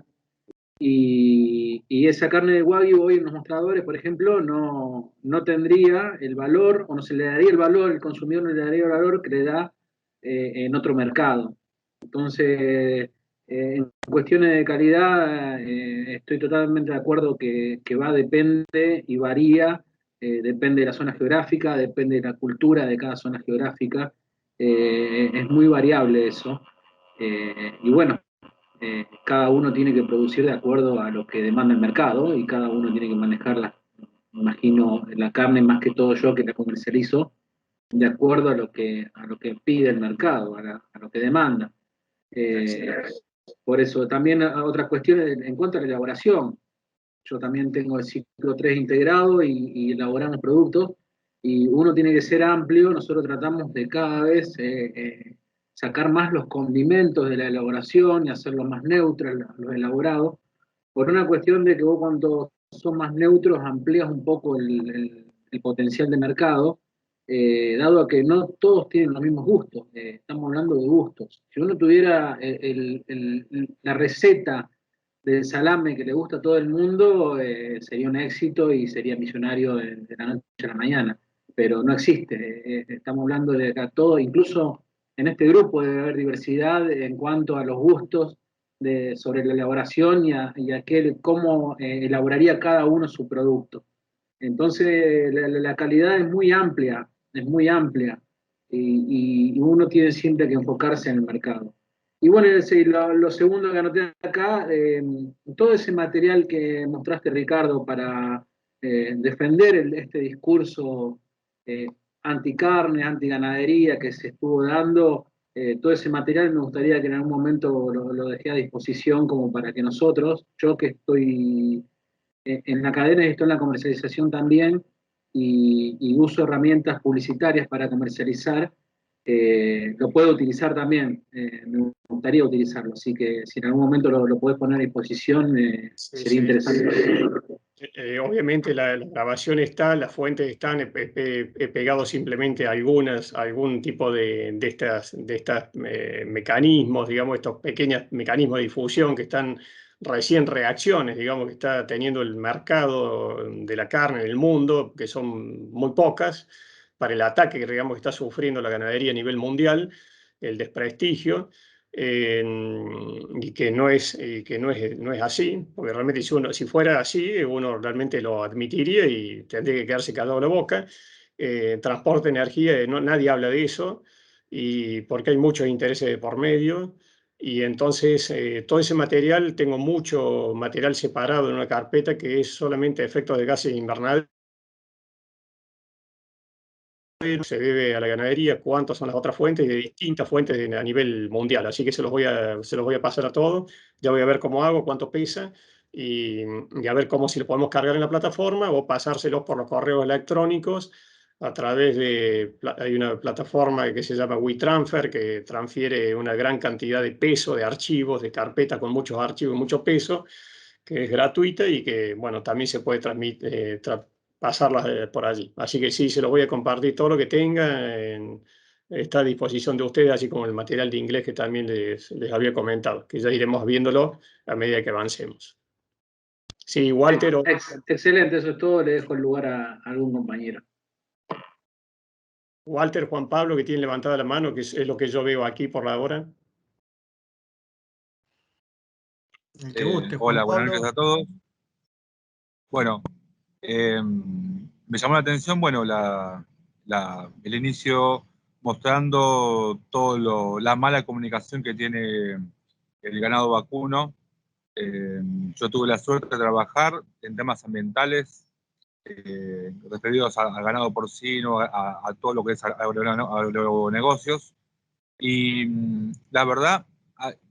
y esa carne de Wagyu hoy en los mostradores, por ejemplo, no tendría el valor, o no se le daría el valor, el consumidor no le daría el valor que le da en otro mercado. Entonces, en cuestiones de calidad, estoy totalmente de acuerdo que depende y varía, depende de la zona geográfica, depende de la cultura de cada zona geográfica, es muy variable eso. Y bueno, cada uno tiene que producir de acuerdo a lo que demanda el mercado, y cada uno tiene que manejar, imagino, la carne, más que todo yo que la comercializo, de acuerdo a lo que pide el mercado, a lo que demanda. Por eso también otras cuestiones en cuanto a la elaboración. Yo también tengo el ciclo 3 integrado y elaboramos productos, y uno tiene que ser amplio. Nosotros tratamos de cada vez sacar más los condimentos de la elaboración y hacerlo más neutro, lo elaborado, por una cuestión de que vos, cuando son más neutros, amplías un poco el potencial de mercado, dado a que no todos tienen los mismos gustos. Estamos hablando de gustos. Si uno tuviera la receta del salame que le gusta a todo el mundo, sería un éxito y sería millonario de la noche a la mañana, pero no existe. Estamos hablando de acá todo, incluso en este grupo debe haber diversidad en cuanto a los gustos sobre la elaboración y a cómo elaboraría cada uno su producto. Entonces, la calidad es muy amplia, y uno tiene siempre que enfocarse en el mercado. Y bueno, lo segundo que anoté acá, todo ese material que mostraste, Ricardo, para defender este discurso anticarne, antiganadería que se estuvo dando, todo ese material me gustaría que en algún momento lo dejé a disposición, como para que nosotros, yo que estoy en la cadena y estoy en la comercialización también, y uso herramientas publicitarias para comercializar, lo puedo utilizar también, me gustaría utilizarlo, así que si en algún momento lo podés poner a disposición, Sí, sería sí. interesante. Obviamente la grabación está, las fuentes están, he pegado simplemente algún tipo de estas mecanismos, digamos, estos pequeños mecanismos de difusión que están recién reacciones, digamos, que está teniendo el mercado de la carne en el mundo, que son muy pocas, para el ataque que, digamos, está sufriendo la ganadería a nivel mundial, el desprestigio. Y no es así, porque realmente si fuera así, uno realmente lo admitiría y tendría que quedarse callado la boca. Transporte de energía, nadie habla de eso, y porque hay muchos intereses de por medio. Y entonces todo ese material, tengo mucho material separado en una carpeta que es solamente efectos de gases invernadero, se debe a la ganadería, cuántas son las otras fuentes, de distintas fuentes a nivel mundial. Así que se los voy a pasar a todos. Ya voy a ver cómo hago, cuánto pesa y a ver cómo, si lo podemos cargar en la plataforma o pasárselos por los correos electrónicos a través de, hay una plataforma que se llama WeTransfer, que transfiere una gran cantidad de peso, de archivos, de carpetas con muchos archivos y mucho peso, que es gratuita y que, bueno, también se puede pasarlas por allí. Así que sí, se los voy a compartir todo lo que tenga. Está a disposición de ustedes, así como el material de inglés que también les había comentado, que ya iremos viéndolo a medida que avancemos. Sí, Walter. Excelente, eso es todo. Le dejo el lugar a algún compañero. Walter, Juan Pablo, que tiene levantada la mano, que es lo que yo veo aquí por la hora. Hola, buenas noches a todos. Bueno, me llamó la atención, bueno, el inicio mostrando la mala comunicación que tiene el ganado vacuno. Yo tuve la suerte de trabajar en temas ambientales referidos al ganado porcino, a todo lo que es agronegocios. Y la verdad,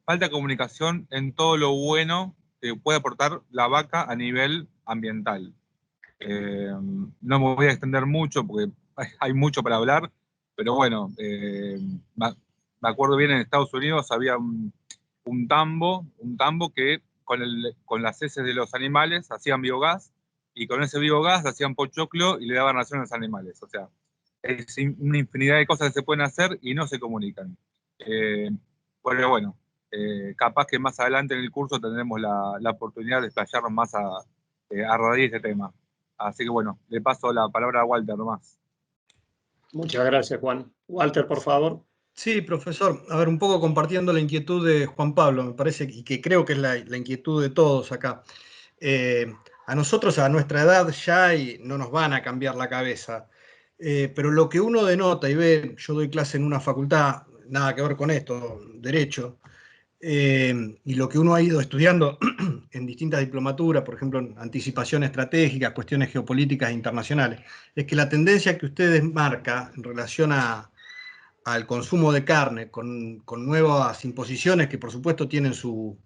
falta comunicación en todo lo bueno que puede aportar la vaca a nivel ambiental. No me voy a extender mucho porque hay mucho para hablar, pero bueno, me acuerdo bien, en Estados Unidos había un tambo que con las heces de los animales hacían biogás, y con ese biogás hacían pochoclo y le daban ración a los animales. O sea, es una infinidad de cosas que se pueden hacer y no se comunican. Pero bueno, capaz que más adelante en el curso tendremos la oportunidad de explayarnos más a raíz de este tema. Así que bueno, le paso la palabra a Walter nomás. Muchas gracias, Juan. Walter, por favor. Sí, profesor. A ver, un poco compartiendo la inquietud de Juan Pablo, me parece, y que creo que es la inquietud de todos acá. A nosotros, a nuestra edad, ya no nos van a cambiar la cabeza. Pero lo que uno denota y ve, yo doy clase en una facultad, nada que ver con esto, Derecho, y lo que uno ha ido estudiando en distintas diplomaturas, por ejemplo, en anticipación estratégica, cuestiones geopolíticas internacionales, es que la tendencia que ustedes marcan en relación al consumo de carne, con nuevas imposiciones que por supuesto tienen su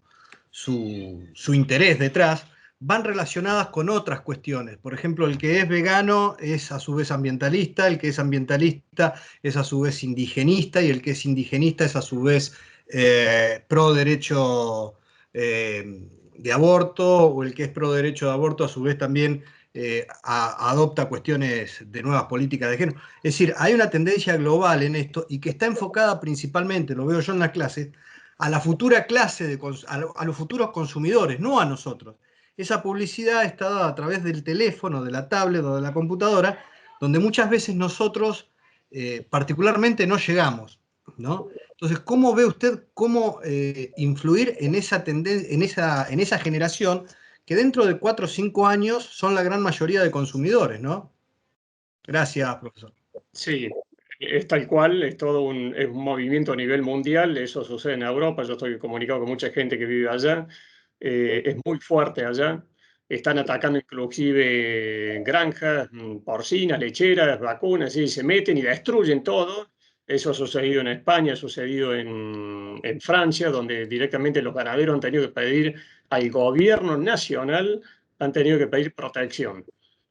interés detrás, van relacionadas con otras cuestiones. Por ejemplo, el que es vegano es a su vez ambientalista, el que es ambientalista es a su vez indigenista, y el que es indigenista es a su vez pro derecho de aborto, o el que es pro derecho de aborto a su vez también adopta cuestiones de nuevas políticas de género. Es decir, hay una tendencia global en esto y que está enfocada principalmente, lo veo yo en las clases, a la futura clase, a los futuros consumidores, no a nosotros. Esa publicidad está dada a través del teléfono, de la tablet o de la computadora, donde muchas veces nosotros particularmente no llegamos, ¿no? Entonces, ¿cómo ve usted cómo influir en esa generación que dentro de 4 o 5 años son la gran mayoría de consumidores, ¿no? Gracias, profesor. Sí, es tal cual, es un movimiento a nivel mundial, eso sucede en Europa, yo estoy comunicado con mucha gente que vive allá, es muy fuerte allá, están atacando inclusive granjas porcinas, lecheras, vacunas, y se meten y destruyen todo. Eso ha sucedido en España, ha sucedido en Francia, donde directamente los ganaderos han tenido que pedir al gobierno nacional, han tenido que pedir protección.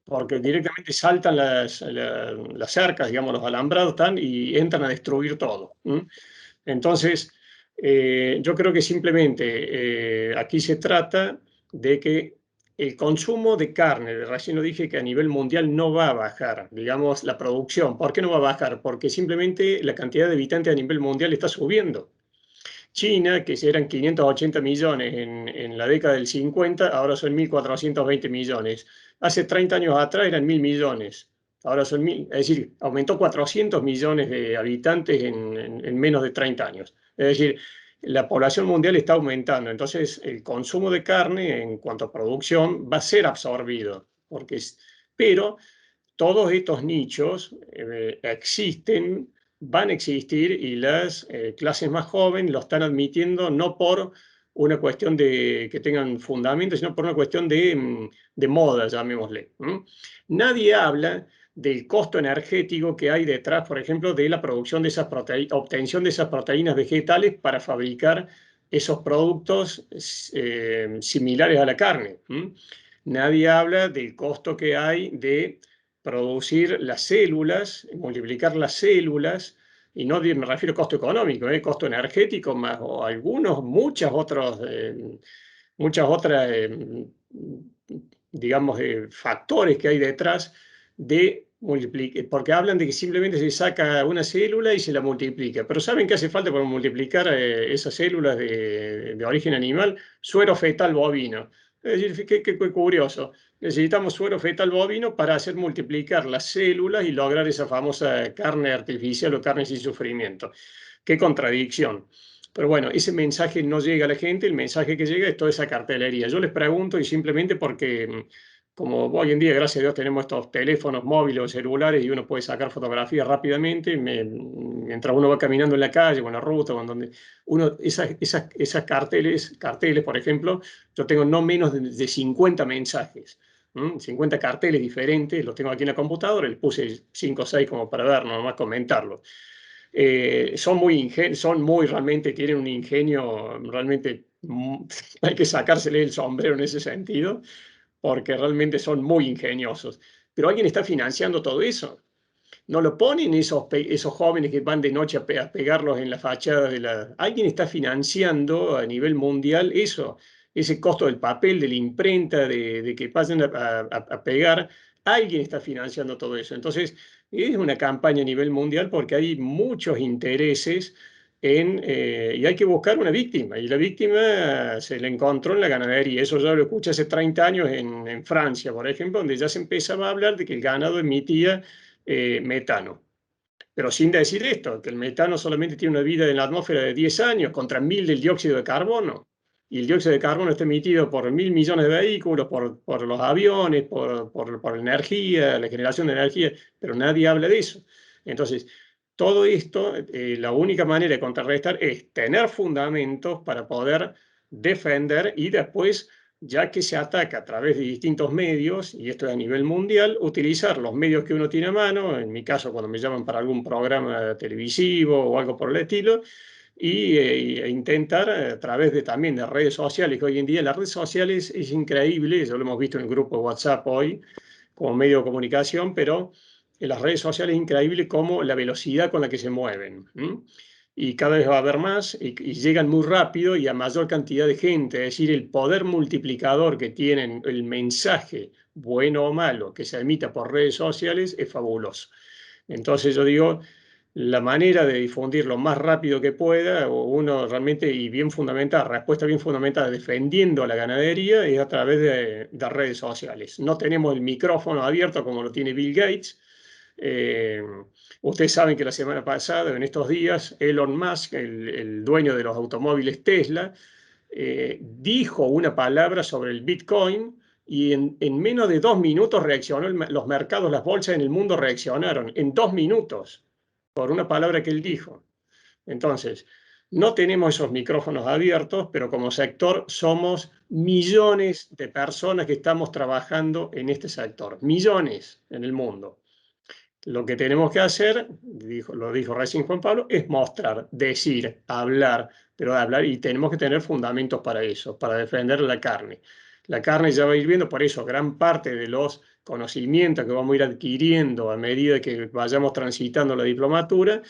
porque directamente saltan las cercas, digamos, los alambrados y entran a destruir todo. Entonces, yo creo que simplemente aquí se trata de que el consumo de carne, recién lo dije que a nivel mundial no va a bajar, digamos, la producción. ¿Por qué no va a bajar? Porque simplemente la cantidad de habitantes a nivel mundial está subiendo. China, que eran 580 millones en la década del 50, ahora son 1.420 millones. Hace 30 años atrás eran 1.000 millones. Ahora son 1.000, es decir, aumentó 400 millones de habitantes en menos de 30 años. Es decir, la población mundial está aumentando. Entonces, el consumo de carne en cuanto a producción va a ser absorbido. Pero todos estos nichos existen, van a existir y las clases más jóvenes lo están admitiendo no por una cuestión de que tengan fundamento, sino por una cuestión de moda, llamémosle. Nadie habla del costo energético que hay detrás, por ejemplo, de la producción de esas obtención de esas proteínas vegetales para fabricar esos productos similares a la carne. Nadie habla del costo que hay de producir las células, multiplicar las células, y no me refiero a costo económico, costo energético, más o algunos, muchas otras, digamos, factores que hay detrás de multiplicar, porque hablan de que simplemente se saca una célula y se la multiplica, pero ¿saben qué hace falta para multiplicar esas células de origen animal? Suero fetal bovino. Es decir, qué curioso. Necesitamos suero fetal bovino para hacer multiplicar las células y lograr esa famosa carne artificial o carne sin sufrimiento. Qué contradicción. Pero bueno, ese mensaje no llega a la gente, el mensaje que llega es toda esa cartelería. Yo les pregunto y simplemente porque como hoy en día, gracias a Dios, tenemos estos teléfonos móviles o celulares y uno puede sacar fotografías rápidamente, mientras uno va caminando en la calle o en la ruta, o en donde esas carteles, por ejemplo, yo tengo no menos de 50 mensajes. 50 carteles diferentes, los tengo aquí en la computadora, les puse 5 o 6 como para ver, nomás comentarlo. Son muy realmente, tienen un ingenio, realmente hay que sacársele el sombrero en ese sentido, porque realmente son muy ingeniosos. Pero alguien está financiando todo eso. No lo ponen esos jóvenes que van de noche a pegarlos en la fachada de la... Alguien está financiando a nivel mundial eso, ese costo del papel, de la imprenta, de que pasen a pegar. Alguien está financiando todo eso. Entonces, es una campaña a nivel mundial porque hay muchos intereses y hay que buscar una víctima. Y la víctima se la encontró en la ganadería. Eso ya lo escuché hace 30 años en Francia, por ejemplo, donde ya se empezaba a hablar de que el ganado emitía metano. Pero sin decir esto, que el metano solamente tiene una vida en la atmósfera de 10 años contra 1000 del dióxido de carbono. Y el dióxido de carbono está emitido por 1.000 millones de vehículos, por los aviones, por la energía, la generación de energía, pero nadie habla de eso. Entonces, todo esto, la única manera de contrarrestar es tener fundamentos para poder defender y después, ya que se ataca a través de distintos medios, y esto es a nivel mundial, utilizar los medios que uno tiene a mano, en mi caso cuando me llaman para algún programa televisivo o algo por el estilo, e intentar a través también de redes sociales, que hoy en día las redes sociales es increíble, eso lo hemos visto en el grupo de WhatsApp hoy, como medio de comunicación, pero en las redes sociales es increíble cómo la velocidad con la que se mueven. Y cada vez va a haber más y llegan muy rápido y a mayor cantidad de gente. Es decir, el poder multiplicador que tienen el mensaje, bueno o malo, que se emita por redes sociales es fabuloso. Entonces yo digo, la manera de difundir lo más rápido que pueda, o uno realmente, y bien fundamentada, respuesta bien fundamentada, defendiendo a la ganadería, es a través de redes sociales. No tenemos el micrófono abierto como lo tiene Bill Gates. Ustedes saben que la semana pasada, en estos días, Elon Musk, el dueño de los automóviles Tesla, dijo una palabra sobre el Bitcoin y en menos de 2 minutos reaccionó, los mercados, las bolsas en el mundo reaccionaron, en 2 minutos, por una palabra que él dijo. Entonces, no tenemos esos micrófonos abiertos, pero como sector somos millones de personas que estamos trabajando en este sector, millones en el mundo. Lo que tenemos que hacer, lo dijo recién Juan Pablo, es mostrar, decir, hablar, pero hablar, y tenemos que tener fundamentos para eso, para defender la carne. La carne ya va a ir viendo, por eso gran parte de los conocimientos que vamos a ir adquiriendo a medida que vayamos transitando la diplomatura,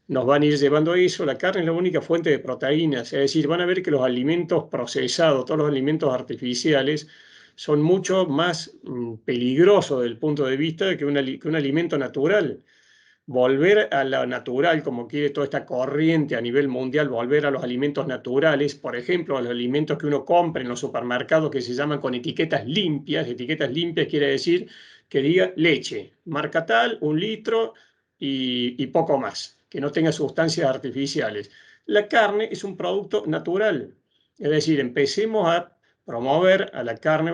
nos van a ir llevando a eso. La carne es la única fuente de proteínas, es decir, van a ver que los alimentos procesados, todos los alimentos artificiales, son mucho más peligrosos desde el punto de vista de que un alimento natural. Volver a lo natural, como quiere toda esta corriente a nivel mundial, volver a los alimentos naturales, por ejemplo, a los alimentos que uno compra en los supermercados que se llaman con etiquetas limpias. Etiquetas limpias quiere decir que diga leche, marca tal, 1 litro y poco más, que no tenga sustancias artificiales. La carne es un producto natural, es decir, empecemos a promover a la carne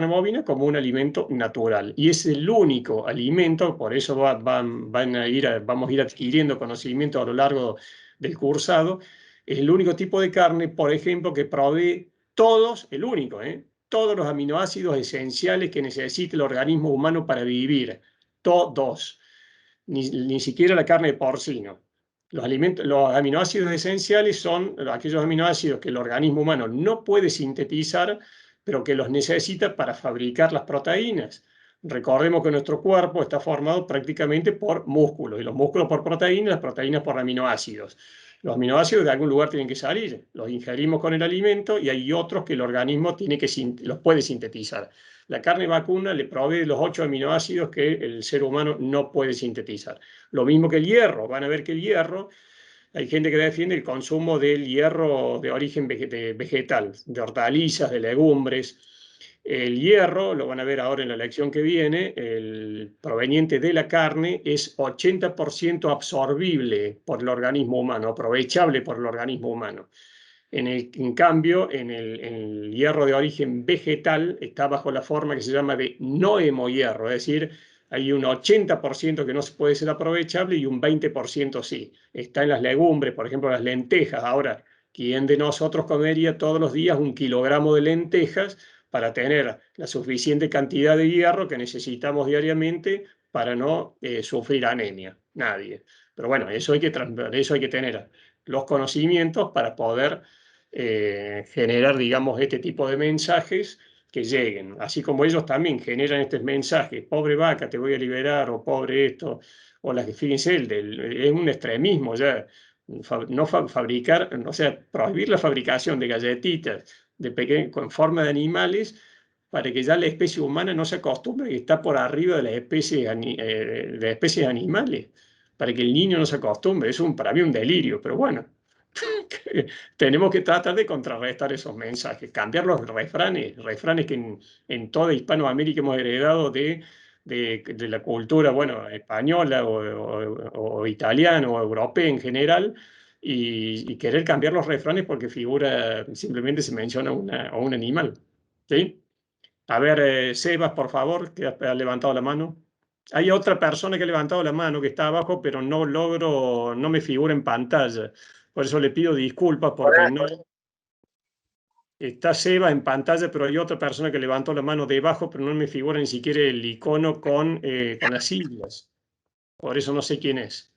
bovina como un alimento natural. Y es el único alimento, por eso vamos a ir adquiriendo conocimiento a lo largo del cursado, es el único tipo de carne, por ejemplo, que provee todos, el único, todos los aminoácidos esenciales que necesita el organismo humano para vivir. Todos. Ni siquiera la carne de porcino. Los aminoácidos esenciales son aquellos aminoácidos que el organismo humano no puede sintetizar, pero que los necesita para fabricar las proteínas. Recordemos que nuestro cuerpo está formado prácticamente por músculos, y los músculos por proteínas, las proteínas por aminoácidos. Los aminoácidos de algún lugar tienen que salir, los ingerimos con el alimento y hay otros que el organismo los puede sintetizar. La carne vacuna le provee los 8 aminoácidos que el ser humano no puede sintetizar. Lo mismo que el hierro. Van a ver que el hierro, hay gente que defiende el consumo del hierro de origen vegetal, de hortalizas, de legumbres. El hierro, lo van a ver ahora en la lección que viene, el proveniente de la carne es 80% absorbible por el organismo humano, aprovechable por el organismo humano. En cambio, en el hierro de origen vegetal está bajo la forma que se llama de no hemohierro, es decir, hay un 80% que no se puede ser aprovechable y un 20% sí. Está en las legumbres, por ejemplo, las lentejas. Ahora, ¿quién de nosotros comería todos los días 1 kilogramo de lentejas para tener la suficiente cantidad de hierro que necesitamos diariamente para no sufrir anemia? Nadie. Pero bueno, eso hay que tener los conocimientos para poder generar, digamos, este tipo de mensajes que lleguen, así como ellos también generan estos mensajes, pobre vaca, te voy a liberar, o pobre esto, o las que, fíjense, es un extremismo ya, no fabricar, o sea, prohibir la fabricación de galletitas con forma de animales para que ya la especie humana no se acostumbre y está por arriba de las especies animales, para que el niño no se acostumbre. Es para mí un delirio, pero bueno. Tenemos que tratar de contrarrestar esos mensajes, cambiar los refranes que en toda Hispanoamérica hemos heredado de la cultura, bueno, española o italiana o europea en general, y querer cambiar los refranes porque simplemente se menciona a un animal. ¿Sí? A ver, Sebas, por favor, que ha levantado la mano. Hay otra persona que ha levantado la mano que está abajo, pero no me figura en pantalla. Por eso le pido disculpas porque no está Sebas en pantalla, pero hay otra persona que levantó la mano debajo, pero no me figura ni siquiera el icono con las siglas. Por eso no sé quién es.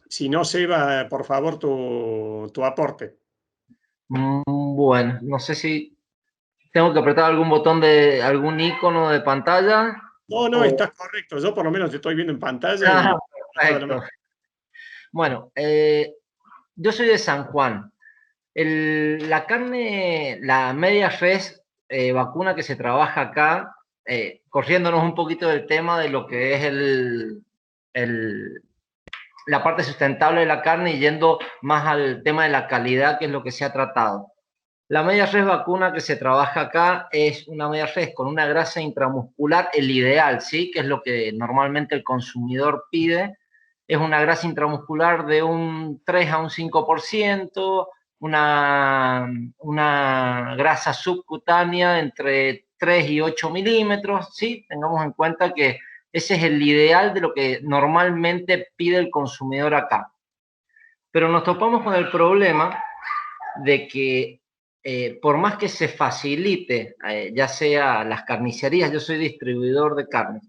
Si no, Sebas, por favor, tu aporte. Bueno, no sé si tengo que apretar algún botón de algún icono de pantalla. No, estás correcto. Yo por lo menos te estoy viendo en pantalla. Perfecto. Bueno, yo soy de San Juan. La carne, la media res vacuna que se trabaja acá, corriéndonos un poquito del tema de lo que es la parte sustentable de la carne y yendo más al tema de la calidad, que es lo que se ha tratado. La media res vacuna que se trabaja acá es una media res con una grasa intramuscular, el ideal, ¿sí? Que es lo que normalmente el consumidor pide. Es una grasa intramuscular de un 3 a un 5%, una grasa subcutánea entre 3 y 8 milímetros, ¿sí? Tengamos en cuenta que ese es el ideal de lo que normalmente pide el consumidor acá. Pero nos topamos con el problema de que por más que se facilite, ya sea las carnicerías, yo soy distribuidor de carne,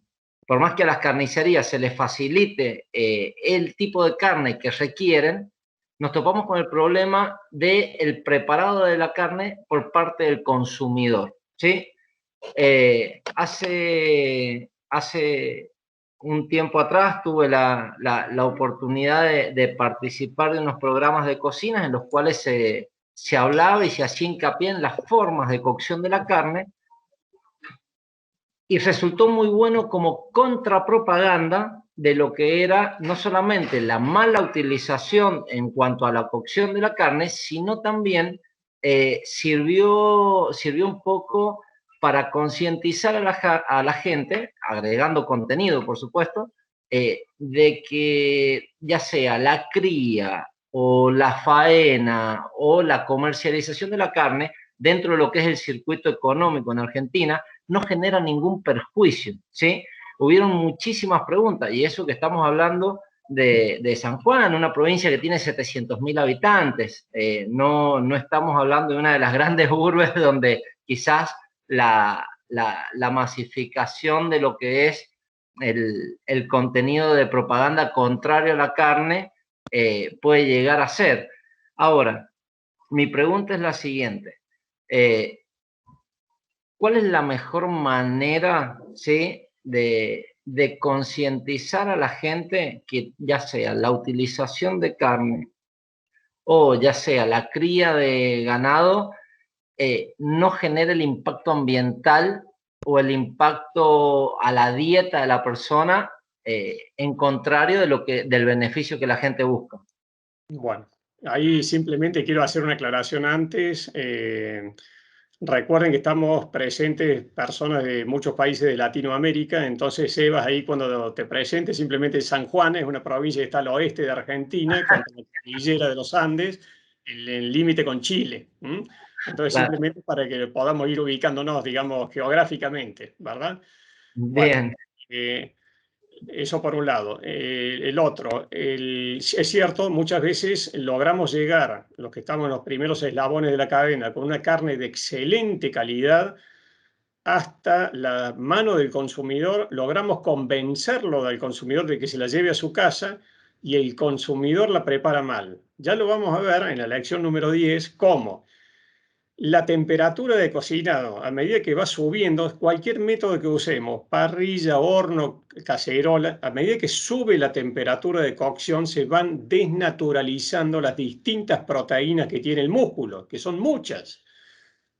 por más que a las carnicerías se les facilite el tipo de carne que requieren, nos topamos con el problema del preparado de la carne por parte del consumidor, ¿sí? Hace un tiempo atrás tuve la oportunidad de participar de unos programas de cocina en los cuales se hablaba y se hacía hincapié en las formas de cocción de la carne, y resultó muy bueno como contrapropaganda de lo que era no solamente la mala utilización en cuanto a la cocción de la carne, sino también sirvió un poco para concientizar a la gente, agregando contenido, por supuesto, de que ya sea la cría o la faena o la comercialización de la carne dentro de lo que es el circuito económico en Argentina no genera ningún perjuicio, ¿sí? Hubieron muchísimas preguntas, y eso que estamos hablando de San Juan, una provincia que tiene 700.000 habitantes. No estamos hablando de una de las grandes urbes donde quizás la masificación de lo que es el contenido de propaganda contrario a la carne puede llegar a ser. Ahora, mi pregunta es la siguiente. ¿Cuál es la mejor manera, ¿sí?, de concientizar a la gente que ya sea la utilización de carne o ya sea la cría de ganado no genere el impacto ambiental o el impacto a la dieta de la persona en contrario del beneficio que la gente busca? Bueno, ahí simplemente quiero hacer una aclaración antes. Recuerden que estamos presentes personas de muchos países de Latinoamérica, entonces Sebas, ahí cuando te presentes, simplemente San Juan es una provincia que está al oeste de Argentina, contra la cordillera de los Andes, en el límite con Chile. Entonces, Claro. simplemente para que podamos ir ubicándonos, digamos, geográficamente, ¿verdad? Bien. Bueno, eso por un lado. El otro, es cierto, muchas veces logramos llegar, los que estamos en los primeros eslabones de la cadena, con una carne de excelente calidad hasta la mano del consumidor, logramos convencerlo del consumidor de que se la lleve a su casa y el consumidor la prepara mal. Ya lo vamos a ver en la lección número 10, cómo la temperatura de cocinado, a medida que va subiendo, cualquier método que usemos, parrilla, horno, cacerola, a medida que sube la temperatura de cocción, se van desnaturalizando las distintas proteínas que tiene el músculo, que son muchas.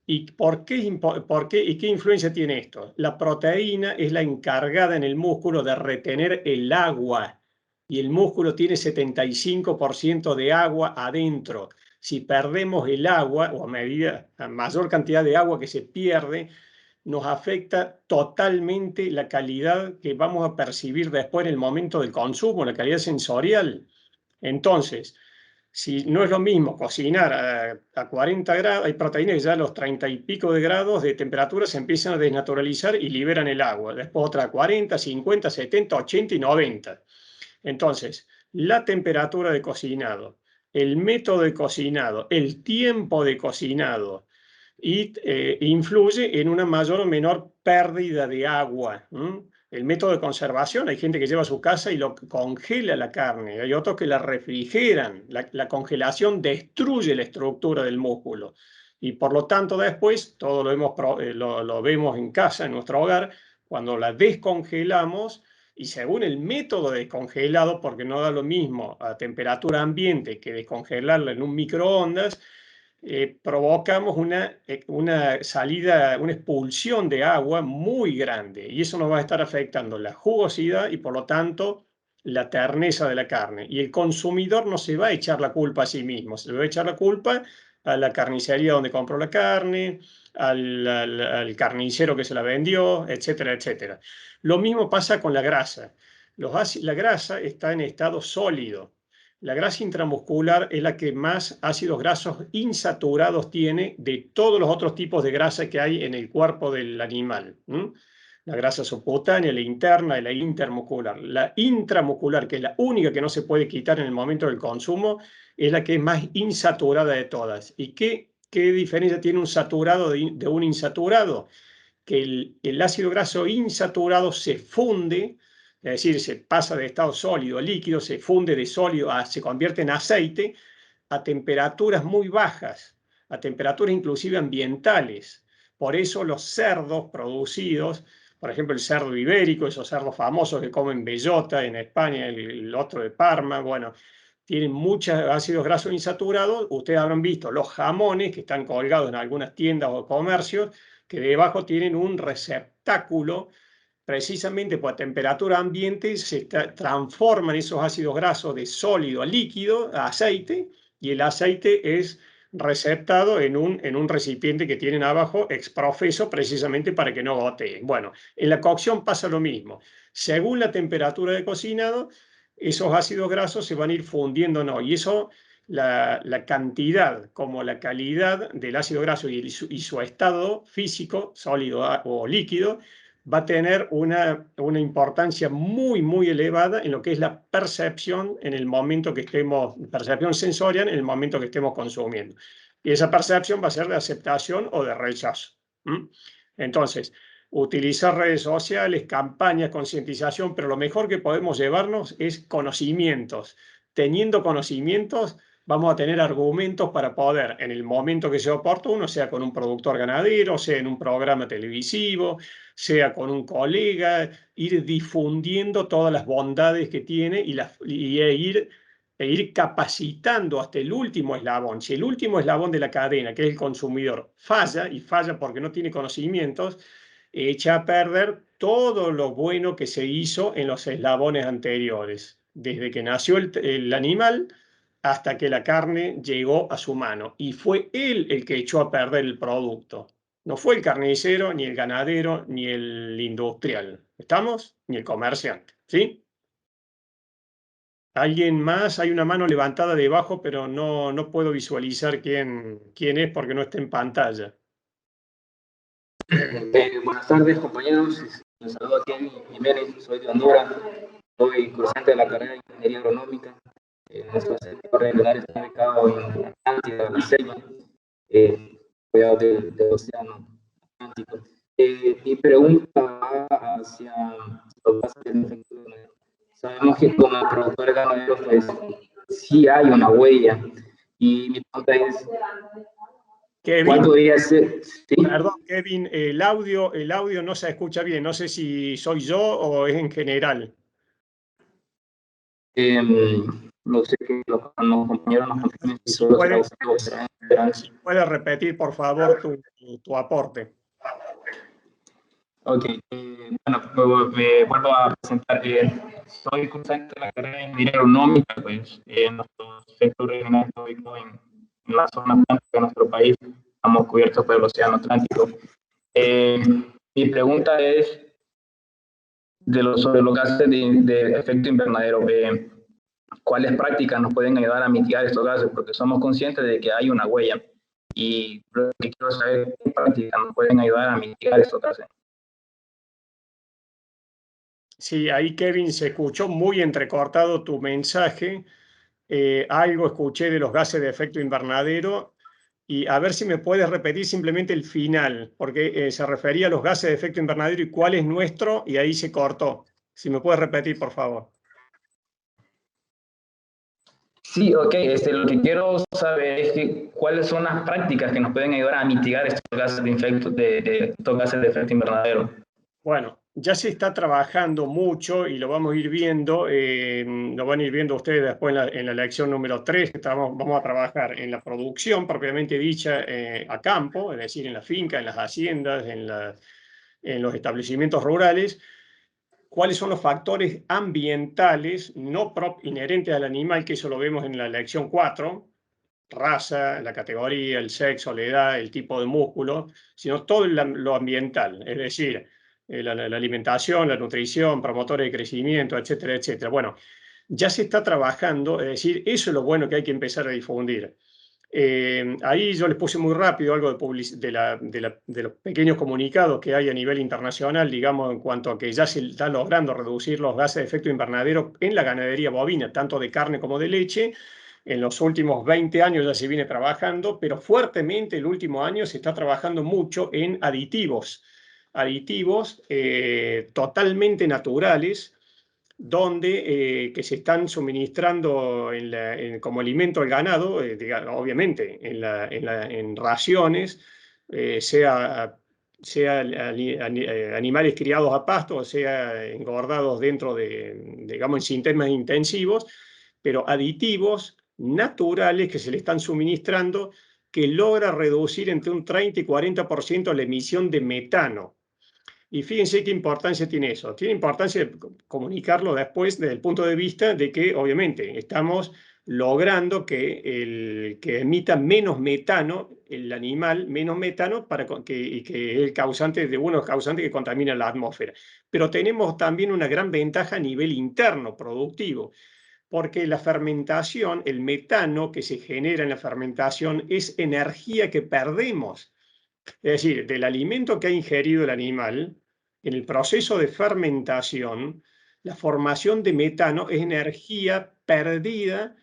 ¿Y por qué y qué influencia tiene esto? La proteína es la encargada en el músculo de retener el agua, y el músculo tiene 75% de agua adentro. Si perdemos el agua, o a mayor cantidad de agua que se pierde, nos afecta totalmente la calidad que vamos a percibir después en el momento del consumo, la calidad sensorial. Entonces, si no es lo mismo cocinar a 40 grados, hay proteínas que ya a los 30 y pico de grados de temperatura se empiezan a desnaturalizar y liberan el agua. Después otra a 40, 50, 70, 80 y 90. Entonces, la temperatura de cocinado, el método de cocinado, el tiempo de cocinado, influye en una mayor o menor pérdida de agua. El método de conservación, hay gente que lleva a su casa y lo congela la carne, hay otros que la refrigeran. La congelación destruye la estructura del músculo y por lo tanto después, todo lo vemos en casa, en nuestro hogar, cuando la descongelamos. Y según el método de congelado, porque no da lo mismo a temperatura ambiente que descongelarla en un microondas, provocamos una salida, una expulsión de agua muy grande, y eso nos va a estar afectando la jugosidad y por lo tanto la terneza de la carne. Y el consumidor no se va a echar la culpa a sí mismo, se le va a echar la culpa a la carnicería donde compró la carne, al carnicero que se la vendió, etcétera, etcétera. Lo mismo pasa con la grasa. La grasa está en estado sólido. La grasa intramuscular es la que más ácidos grasos insaturados tiene de todos los otros tipos de grasa que hay en el cuerpo del animal. La grasa subcutánea, la interna y la intermuscular. La intramuscular, que es la única que no se puede quitar en el momento del consumo, es la que es más insaturada de todas. ¿Y qué diferencia tiene un saturado de un insaturado? Que el ácido graso insaturado se funde, es decir, se pasa de estado sólido a líquido, se funde de sólido se convierte en aceite, a temperaturas muy bajas, a temperaturas inclusive ambientales. Por eso los cerdos producidos, por ejemplo el cerdo ibérico, esos cerdos famosos que comen bellota en España, el otro de Parma, bueno, tienen muchos ácidos grasos insaturados. Ustedes habrán visto los jamones que están colgados en algunas tiendas o comercios, que debajo tienen un receptáculo, precisamente por temperatura ambiente se transforman esos ácidos grasos de sólido a líquido, a aceite, y el aceite es receptado en un recipiente que tienen abajo exprofeso, precisamente para que no goteen. Bueno, en la cocción pasa lo mismo. Según la temperatura de cocinado, esos ácidos grasos se van a ir fundiendo o no, y eso, la cantidad como la calidad del ácido graso y su estado físico, sólido o líquido, va a tener una importancia muy, muy elevada en lo que es la percepción en el momento que estemos, percepción sensorial en el momento que estemos consumiendo. Y esa percepción va a ser de aceptación o de rechazo. Entonces, utilizar redes sociales, campañas, concientización, pero lo mejor que podemos llevarnos es conocimientos. Teniendo conocimientos, vamos a tener argumentos para poder, en el momento que sea oportuno, sea con un productor ganadero, sea en un programa televisivo, sea con un colega, ir difundiendo todas las bondades que tiene e ir capacitando hasta el último eslabón. Si el último eslabón de la cadena, que es el consumidor, falla, y falla porque no tiene conocimientos, echa a perder todo lo bueno que se hizo en los eslabones anteriores, desde que nació el animal hasta que la carne llegó a su mano. Y fue él el que echó a perder el producto. No fue el carnicero, ni el ganadero, ni el industrial. ¿Estamos? Ni el comerciante. ¿Sí? ¿Alguien más? Hay una mano levantada debajo, pero no puedo visualizar quién es porque no está en pantalla. Buenas tardes, compañeros. Les saludo a Kevin Jiménez, soy de Honduras. Soy cursante de la carrera de Ingeniería Agronómica. Nuestro sector regional está ubicado en Atlántida, La Ceiba, rodeado del Océano Atlántico. Mi pregunta va hacia los gases de efecto invernadero. Sabemos que como productores ganaderos, pues sí hay una huella. Y mi pregunta es, Kevin, ¿cuál podría ser? ¿Sí? Perdón, Kevin, el audio no se escucha bien. No sé si soy yo o es en general. No sé qué los compañeros nos confirmen si solo ¿Puedes repetir, por favor, tu aporte? Ok, bueno, me vuelvo a presentar. Soy cursante de la carrera de Ingeniería Agronómica, pues nuestro sector regional está ubicado en la zona atlántica de nuestro país. Estamos cubiertos por el Océano Atlántico. Mi pregunta es sobre los gases de efecto invernadero. ¿Cuáles prácticas nos pueden ayudar a mitigar estos gases? Porque somos conscientes de que hay una huella y lo que quiero saber es qué prácticas nos pueden ayudar a mitigar estos gases. Sí, ahí, Kevin, se escuchó muy entrecortado tu mensaje. Algo escuché de los gases de efecto invernadero y a ver si me puedes repetir simplemente el final, porque se refería a los gases de efecto invernadero y cuál es nuestro, y ahí se cortó. Si me puedes repetir, por favor. Sí, ok. Lo que quiero saber es cuáles son las prácticas que nos pueden ayudar a mitigar estos gases estos gases de efecto invernadero. Bueno, ya se está trabajando mucho y lo vamos a ir viendo, lo van a ir viendo ustedes después en la lección número 3, que vamos a trabajar en la producción propiamente dicha a campo, es decir, en la finca, en las haciendas, en los establecimientos rurales. ¿Cuáles son los factores ambientales no inherentes al animal? Que eso lo vemos en la lección 4, raza, la categoría, el sexo, la edad, el tipo de músculo, sino todo lo ambiental, es decir, la alimentación, la nutrición, promotores de crecimiento, etcétera, etcétera. Bueno, ya se está trabajando, es decir, eso es lo bueno que hay que empezar a difundir. Ahí yo les puse muy rápido algo de los pequeños comunicados que hay a nivel internacional, digamos, en cuanto a que ya se está logrando reducir los gases de efecto invernadero en la ganadería bovina, tanto de carne como de leche. En los últimos 20 años ya se viene trabajando, pero fuertemente el último año se está trabajando mucho en aditivos totalmente naturales, donde que se están suministrando como alimento al ganado, obviamente en raciones, sea animales criados a pasto, o sea engordados dentro digamos, en sistemas intensivos, pero aditivos naturales que se le están suministrando, que logra reducir entre un 30 y 40% la emisión de metano. Y fíjense qué importancia tiene eso. Tiene importancia comunicarlo después desde el punto de vista de que, obviamente, estamos logrando que emita menos metano, el animal, menos metano, y que es el causante de uno de los causantes que contamina la atmósfera. Pero tenemos también una gran ventaja a nivel interno, productivo, porque la fermentación, el metano que se genera en la fermentación es energía que perdemos. Es decir, del alimento que ha ingerido el animal, en el proceso de fermentación, la formación de metano es energía perdida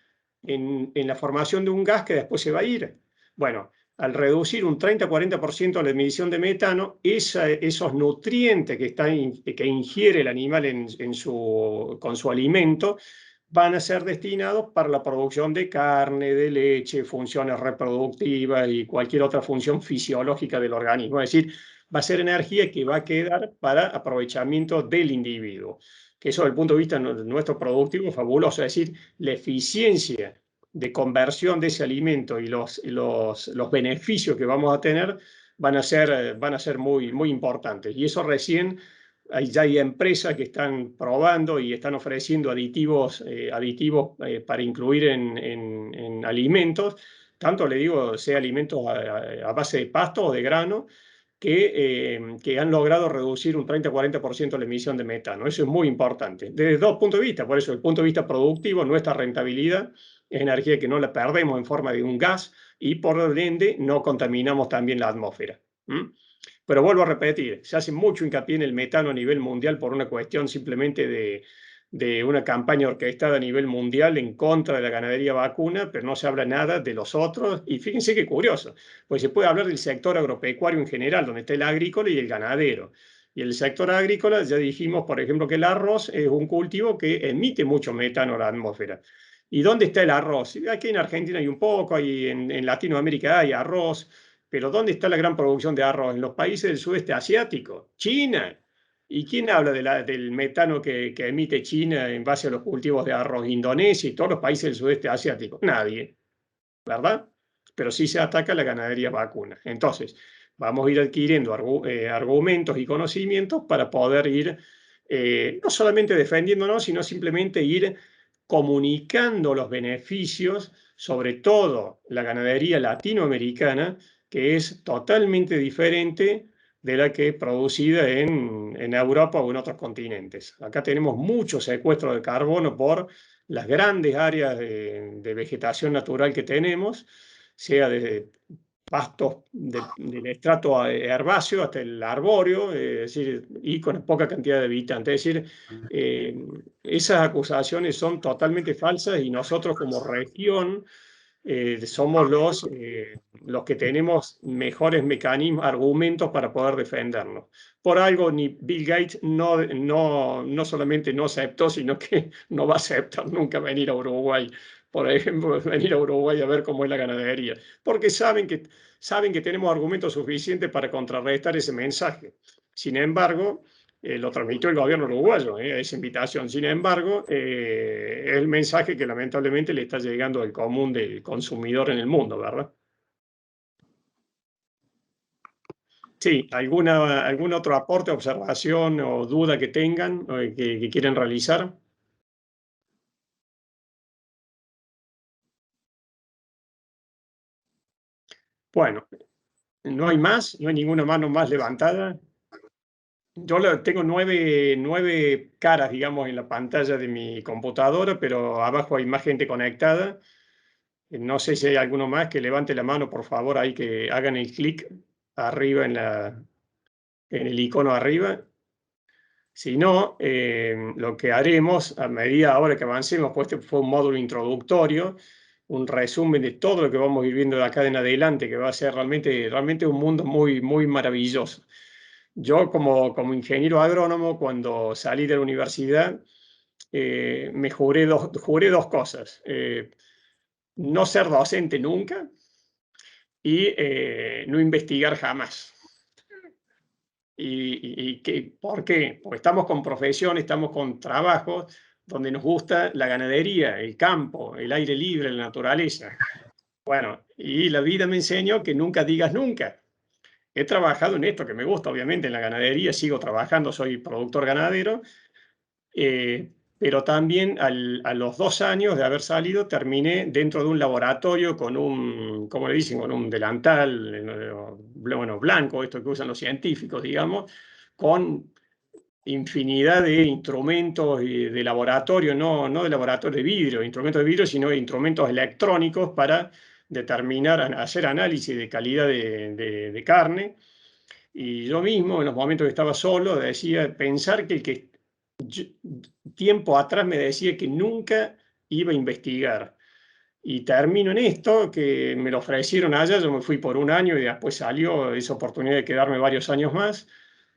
en la formación de un gas que después se va a ir. Bueno, al reducir un 30-40% la emisión de metano, esos nutrientes que ingiere el animal con su alimento, van a ser destinados para la producción de carne, de leche, funciones reproductivas y cualquier otra función fisiológica del organismo. Es decir, va a ser energía que va a quedar para aprovechamiento del individuo. Que eso, desde el punto de vista nuestro productivo, es fabuloso. Es decir, la eficiencia de conversión de ese alimento y los beneficios que vamos a tener van a ser muy, muy importantes. Y eso recién... Ya hay empresas que están probando y están ofreciendo aditivos para incluir en alimentos, tanto le digo, sea alimentos a base de pasto o de grano, que han logrado reducir un 30-40% la emisión de metano. Eso es muy importante, desde dos puntos de vista. Por eso, desde el punto de vista productivo, nuestra rentabilidad es energía que no la perdemos en forma de un gas y por ende no contaminamos también la atmósfera. Pero vuelvo a repetir, se hace mucho hincapié en el metano a nivel mundial por una cuestión simplemente de una campaña orquestada a nivel mundial en contra de la ganadería vacuna, pero no se habla nada de los otros. Y fíjense qué curioso, pues se puede hablar del sector agropecuario en general, donde está el agrícola y el ganadero. Y el sector agrícola, ya dijimos, por ejemplo, que el arroz es un cultivo que emite mucho metano a la atmósfera. ¿Y dónde está el arroz? Aquí en Argentina hay un poco, hay en Latinoamérica hay arroz. Pero ¿dónde está la gran producción de arroz? En los países del sudeste asiático, China. ¿Y quién habla del metano que emite China en base a los cultivos de arroz? Indonesia y todos los países del sudeste asiático. Nadie, ¿verdad? Pero sí se ataca la ganadería vacuna. Entonces, vamos a ir adquiriendo argumentos y conocimientos para poder ir no solamente defendiéndonos, sino simplemente ir comunicando los beneficios, sobre todo la ganadería latinoamericana, que es totalmente diferente de la que es producida en Europa o en otros continentes. Acá tenemos mucho secuestro de carbono por las grandes áreas de vegetación natural que tenemos, sea desde pastos del estrato herbáceo hasta el arbóreo, es decir, y con poca cantidad de habitantes. Es decir, esas acusaciones son totalmente falsas y nosotros como región somos los que tenemos mejores mecanismos, argumentos para poder defendernos. Por algo ni Bill Gates no solamente no aceptó, sino que no va a aceptar nunca venir a Uruguay. Por ejemplo, venir a Uruguay a ver cómo es la ganadería, porque saben que tenemos argumentos suficientes para contrarrestar ese mensaje. Sin embargo, lo transmitió el gobierno uruguayo, esa invitación. Sin embargo, es el mensaje que lamentablemente le está llegando al común del consumidor en el mundo, ¿verdad? Sí, ¿algún otro aporte, observación o duda que tengan o que quieran realizar? Bueno, no hay más, no hay ninguna mano más levantada. Yo tengo nueve caras, digamos, en la pantalla de mi computadora, pero abajo hay más gente conectada. No sé si hay alguno más que levante la mano, por favor, ahí que hagan el clic arriba en el icono arriba. Si no, lo que haremos a medida ahora que avancemos, pues este fue un módulo introductorio, un resumen de todo lo que vamos viviendo de acá en adelante, que va a ser realmente un mundo muy, muy maravilloso. Yo como ingeniero agrónomo, cuando salí de la universidad, me juré dos cosas. No ser docente nunca y no investigar jamás. ¿Por qué? Porque estamos con profesión, estamos con trabajos donde nos gusta la ganadería, el campo, el aire libre, la naturaleza. Bueno, y la vida me enseñó que nunca digas nunca. He trabajado en esto que me gusta, obviamente, en la ganadería, sigo trabajando, soy productor ganadero, pero también a los 2 años de haber salido terminé dentro de un laboratorio con un, ¿cómo le dicen? Con un delantal, bueno, blanco, esto que usan los científicos, digamos, con infinidad de instrumentos de laboratorio, no de laboratorio de vidrio, instrumentos de vidrio, sino de instrumentos electrónicos para determinar, hacer análisis de calidad de carne. Y yo mismo, en los momentos que estaba solo, decía, pensar que el que tiempo atrás me decía que nunca iba a investigar. Y termino en esto, que me lo ofrecieron allá, yo me fui por 1 año y después salió esa oportunidad de quedarme varios años más.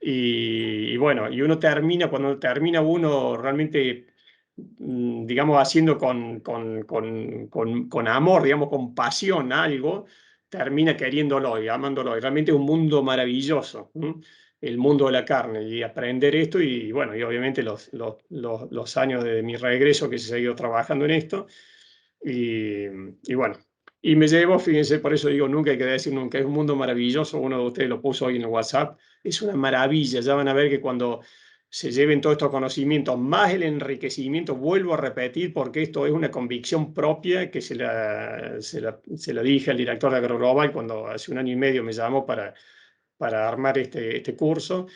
Y bueno, y uno termina, cuando termina uno realmente, digamos, haciendo con amor, digamos, con pasión algo, termina queriéndolo y amándolo. Y realmente es un mundo maravilloso, el mundo de la carne, y aprender esto. Y bueno, y obviamente los años de mi regreso que he seguido trabajando en esto. Y bueno, y me llevo, fíjense, por eso digo, nunca hay que decir nunca, es un mundo maravilloso. Uno de ustedes lo puso hoy en el WhatsApp, es una maravilla. Ya van a ver que cuando se lleven todos estos conocimientos, más el enriquecimiento, vuelvo a repetir, porque esto es una convicción propia que se la dije al director de AgroGlobal cuando hace 1 año y medio me llamó para armar este curso.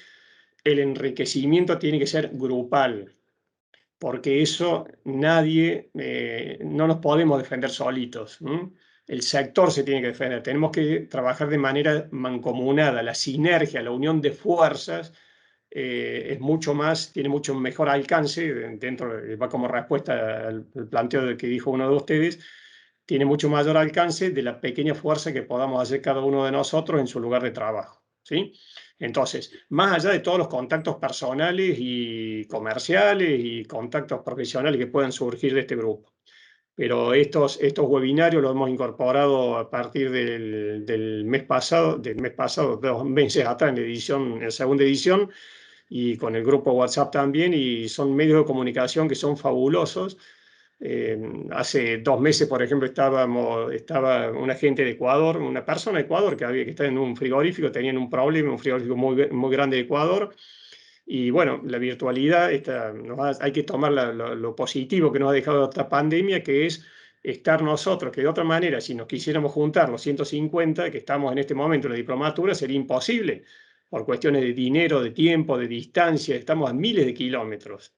El enriquecimiento tiene que ser grupal, porque eso nadie, no nos podemos defender solitos. El sector se tiene que defender, tenemos que trabajar de manera mancomunada. La sinergia, la unión de fuerzas es mucho más, tiene mucho mejor alcance, va como respuesta al planteo de que dijo uno de ustedes, tiene mucho mayor alcance de la pequeña fuerza que podamos hacer cada uno de nosotros en su lugar de trabajo, ¿sí? Entonces, más allá de todos los contactos personales y comerciales y contactos profesionales que puedan surgir de este grupo. Pero estos webinarios los hemos incorporado a partir del mes pasado, 2 meses atrás, en la segunda edición, y con el grupo WhatsApp también, y son medios de comunicación que son fabulosos. Hace 2 meses, por ejemplo, estaba una gente de Ecuador, una persona de Ecuador que está en un frigorífico, tenían un problema, un frigorífico muy, muy grande de Ecuador. Y bueno, la virtualidad, hay que tomar lo positivo que nos ha dejado esta pandemia, que es estar nosotros, que de otra manera, si nos quisiéramos juntar los 150 que estamos en este momento en la diplomatura, sería imposible, por cuestiones de dinero, de tiempo, de distancia, estamos a miles de kilómetros.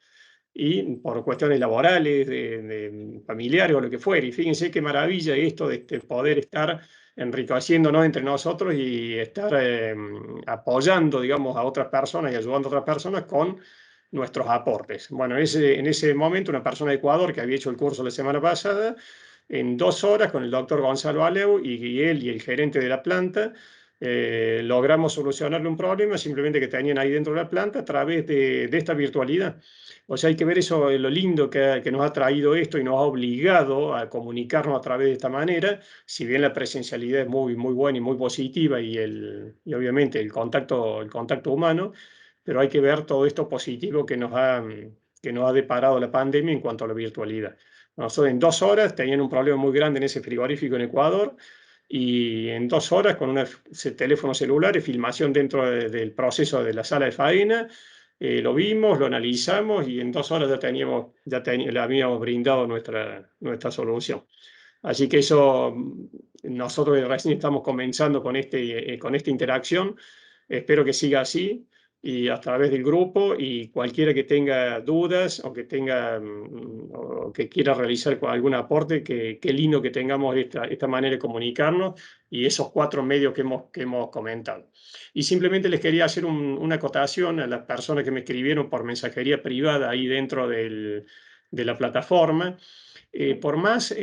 Y por cuestiones laborales, de familiares o lo que fuera. Y fíjense qué maravilla esto de poder estar enriqueciéndonos entre nosotros y estar apoyando, digamos, a otras personas y ayudando a otras personas con nuestros aportes. Bueno, en ese momento una persona de Ecuador que había hecho el curso la semana pasada, en 2 horas con el doctor Gonzalo Aleu y él y el gerente de la planta, logramos solucionarle un problema simplemente que tenían ahí dentro de la planta a través de esta virtualidad. O sea, hay que ver eso, lo lindo que nos ha traído esto y nos ha obligado a comunicarnos a través de esta manera. Si bien la presencialidad es muy, muy buena y muy positiva y obviamente el contacto humano, pero hay que ver todo esto positivo que nos ha deparado la pandemia en cuanto a la virtualidad. Nosotros en 2 horas tenían un problema muy grande en ese frigorífico en Ecuador, y en 2 horas con un teléfono celular y filmación dentro del proceso de la sala de faena, lo vimos, lo analizamos y en 2 horas le habíamos brindado nuestra solución. Así que eso, nosotros recién estamos comenzando con esta interacción. Espero que siga así y a través del grupo, y cualquiera que tenga dudas o o que quiera realizar algún aporte, qué lindo que tengamos esta manera de comunicarnos y esos 4 medios que hemos comentado. Y simplemente les quería hacer una acotación a las personas que me escribieron por mensajería privada ahí dentro de la plataforma. Por más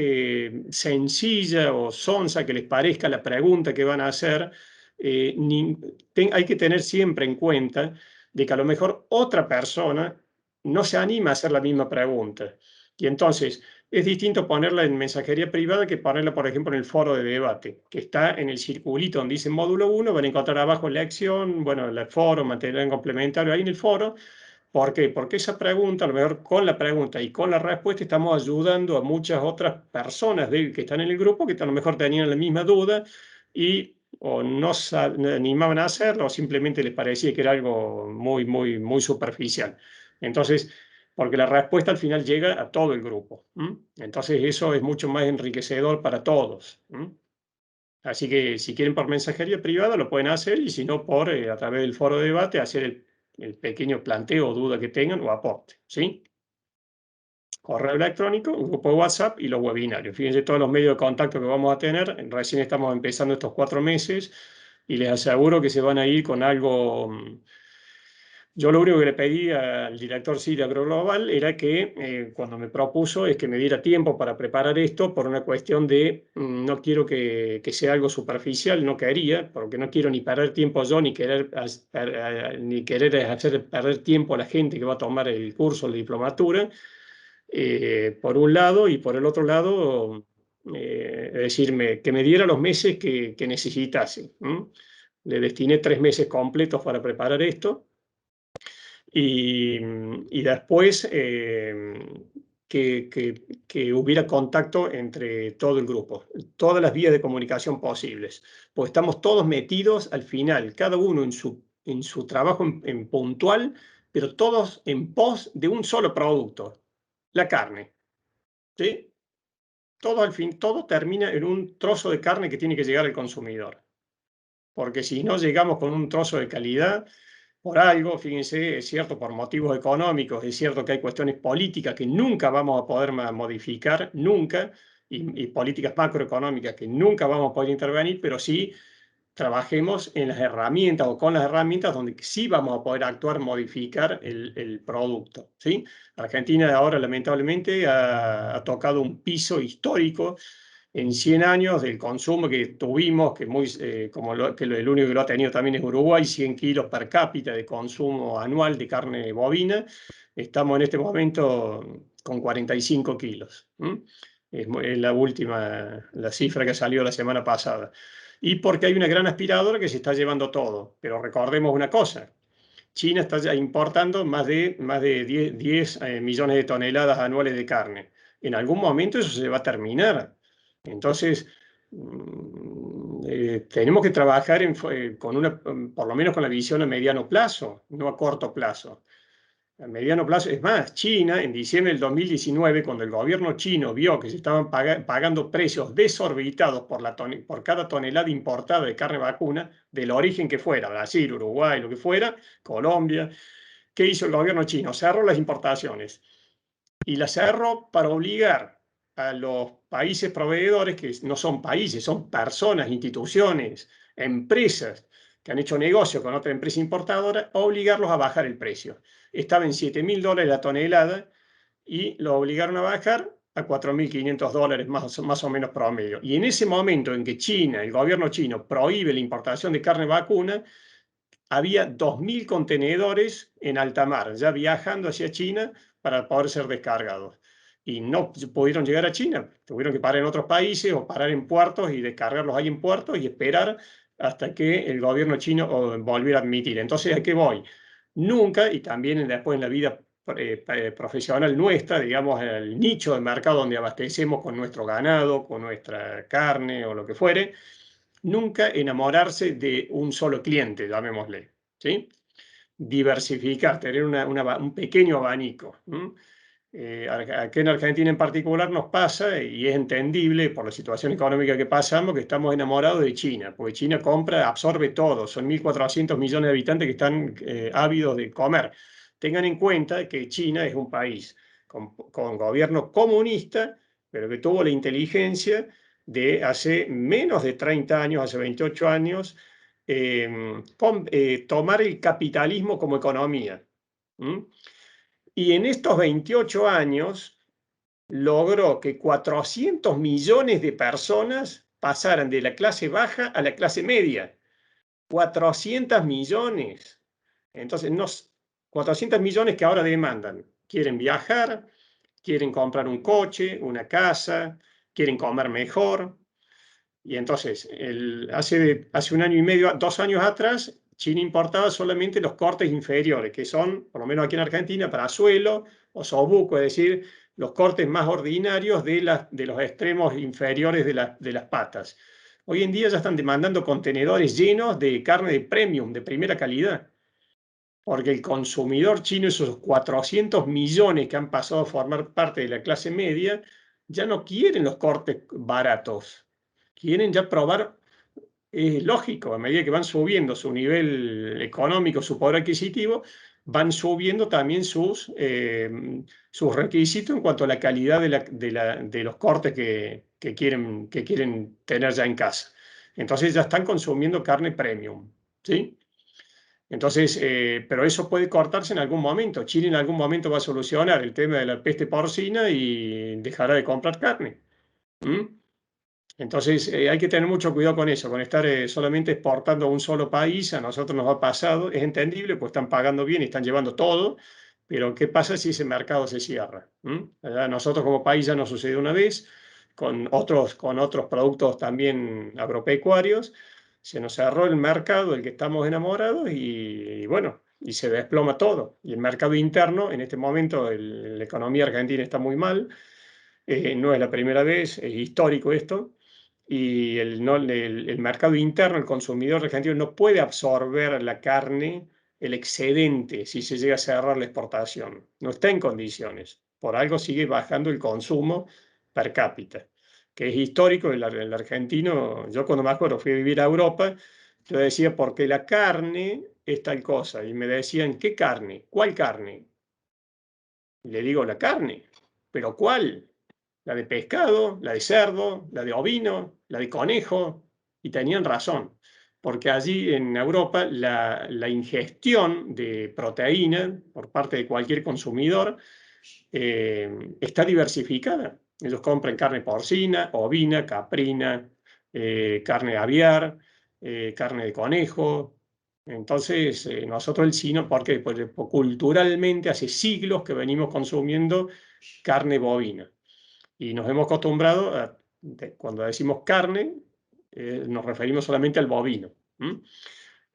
sencilla o sonsa que les parezca la pregunta que van a hacer, hay que tener siempre en cuenta de que a lo mejor otra persona no se anima a hacer la misma pregunta. Y entonces es distinto ponerla en mensajería privada que ponerla, por ejemplo, en el foro de debate, que está en el circulito donde dice módulo 1, van a encontrar abajo lección, bueno, el foro, material complementario, ahí en el foro. ¿Por qué? Porque esa pregunta, a lo mejor con la pregunta y con la respuesta estamos ayudando a muchas otras personas que están en el grupo que a lo mejor tenían la misma duda y o no se animaban a hacerlo o simplemente les parecía que era algo muy, muy, muy superficial. Entonces, porque la respuesta al final llega a todo el grupo. Entonces, eso es mucho más enriquecedor para todos. Así que si quieren por mensajería privada lo pueden hacer y si no por a través del foro de debate hacer el pequeño planteo o duda que tengan o aporte, ¿sí? Correo electrónico, un grupo de WhatsApp y los webinarios. Fíjense todos los medios de contacto que vamos a tener. Recién estamos empezando estos 4 meses y les aseguro que se van a ir con algo. Yo lo único que le pedí al director Siria Agroglobal era que cuando me propuso es que me diera tiempo para preparar esto por una cuestión de no quiero que sea algo superficial, no quería, porque no quiero ni perder tiempo yo ni querer hacer perder tiempo a la gente que va a tomar el curso, la diplomatura, por un lado, y por el otro lado, decirme que me diera los meses que necesitase. Le destiné 3 meses completos para preparar esto. Y después que hubiera contacto entre todo el grupo, todas las vías de comunicación posibles, pues estamos todos metidos al final, cada uno en su trabajo en puntual, pero todos en pos de un solo producto, la carne. ¿Sí? Todo al fin, todo termina en un trozo de carne que tiene que llegar al consumidor. Porque si no llegamos con un trozo de calidad, por algo, fíjense, es cierto, por motivos económicos, es cierto que hay cuestiones políticas que nunca vamos a poder modificar, nunca, y políticas macroeconómicas que nunca vamos a poder intervenir, pero sí trabajemos en las herramientas o con las herramientas donde sí vamos a poder actuar, modificar el producto, ¿sí? Argentina ahora lamentablemente ha tocado un piso histórico en 100 años del consumo que tuvimos, que el único que lo ha tenido también es Uruguay, 100 kilos per cápita de consumo anual de carne bovina. Estamos en este momento con 45 kilos. Es la cifra que salió la semana pasada. Y porque hay una gran aspiradora que se está llevando todo. Pero recordemos una cosa, China está ya importando más de 10 millones de toneladas anuales de carne. En algún momento eso se va a terminar. Entonces, tenemos que trabajar por lo menos con la visión a mediano plazo, no a corto plazo. A mediano plazo, es más, China en diciembre del 2019, cuando el gobierno chino vio que se estaban pagando precios desorbitados por cada tonelada importada de carne vacuna, del origen que fuera, Brasil, Uruguay, lo que fuera, Colombia, ¿qué hizo el gobierno chino? Cerró las importaciones. Y las cerró para obligar a los países proveedores, que no son países, son personas, instituciones, empresas que han hecho negocio con otra empresa importadora, a obligarlos a bajar el precio. Estaba en $7.000 la tonelada y lo obligaron a bajar a $4.500 más o menos promedio. Y en ese momento en que China, el gobierno chino, prohíbe la importación de carne vacuna, había 2.000 contenedores en alta mar, ya viajando hacia China para poder ser descargados. Y no pudieron llegar a China, tuvieron que parar en otros países o parar en puertos y descargarlos ahí en puertos y esperar hasta que el gobierno chino volviera a admitir. Entonces, ¿a qué voy? Nunca, y también después en la vida profesional nuestra, digamos, el nicho de mercado donde abastecemos con nuestro ganado, con nuestra carne o lo que fuere, nunca enamorarse de un solo cliente, llamémosle, ¿sí? Diversificar, tener un pequeño abanico. Aquí en Argentina en particular nos pasa, y es entendible por la situación económica que pasamos, que estamos enamorados de China, porque China compra, absorbe todo, son 1.400 millones de habitantes que están ávidos de comer. Tengan en cuenta que China es un país con gobierno comunista, pero que tuvo la inteligencia de hace menos de 30 años, hace 28 años, tomar el capitalismo como economía. Y en estos 28 años logró que 400 millones de personas pasaran de la clase baja a la clase media. 400 millones. Entonces, 400 millones que ahora demandan quieren viajar, quieren comprar un coche, una casa, quieren comer mejor. Y entonces, hace 1 año y medio, 2 años atrás, China importaba solamente los cortes inferiores, que son, por lo menos aquí en Argentina, para suelo o sobuco, es decir, los cortes más ordinarios de los extremos inferiores de las patas. Hoy en día ya están demandando contenedores llenos de carne de premium, de primera calidad, porque el consumidor chino, esos 400 millones que han pasado a formar parte de la clase media, ya no quieren los cortes baratos, quieren ya probar. Es lógico, a medida que van subiendo su nivel económico, su poder adquisitivo, van subiendo también sus requisitos en cuanto a la calidad de los cortes que quieren tener ya en casa. Entonces ya están consumiendo carne premium, ¿sí? Entonces, pero eso puede cortarse en algún momento. Chile en algún momento va a solucionar el tema de la peste porcina y dejará de comprar carne. ¿Mm? Entonces, hay que tener mucho cuidado con eso, con estar solamente exportando a un solo país. A nosotros nos ha pasado, es entendible, pues están pagando bien y están llevando todo, pero ¿qué pasa si ese mercado se cierra? A nosotros como país ya nos sucedió una vez, con otros productos también agropecuarios, se nos cerró el mercado del que estamos enamorados y bueno, y se desploma todo. Y el mercado interno, en este momento, la economía argentina está muy mal, no es la primera vez, es histórico esto y el mercado interno, el consumidor argentino no puede absorber la carne, el excedente, si se llega a cerrar la exportación. No está en condiciones. Por algo sigue bajando el consumo per cápita, que es histórico. El argentino, yo cuando me acuerdo fui a vivir a Europa, yo decía, porque la carne es tal cosa. Y me decían, ¿qué carne? ¿Cuál carne? Y le digo, la carne. ¿Pero cuál? La de pescado, la de cerdo, la de ovino, la de conejo, y tenían razón, porque allí en Europa la ingestión de proteína por parte de cualquier consumidor está diversificada. Ellos compran carne porcina, ovina, caprina, carne aviar, carne de conejo. Entonces, nosotros el chino, porque pues, culturalmente hace siglos que venimos consumiendo carne bovina. Y nos hemos acostumbrado cuando decimos carne, nos referimos solamente al bovino.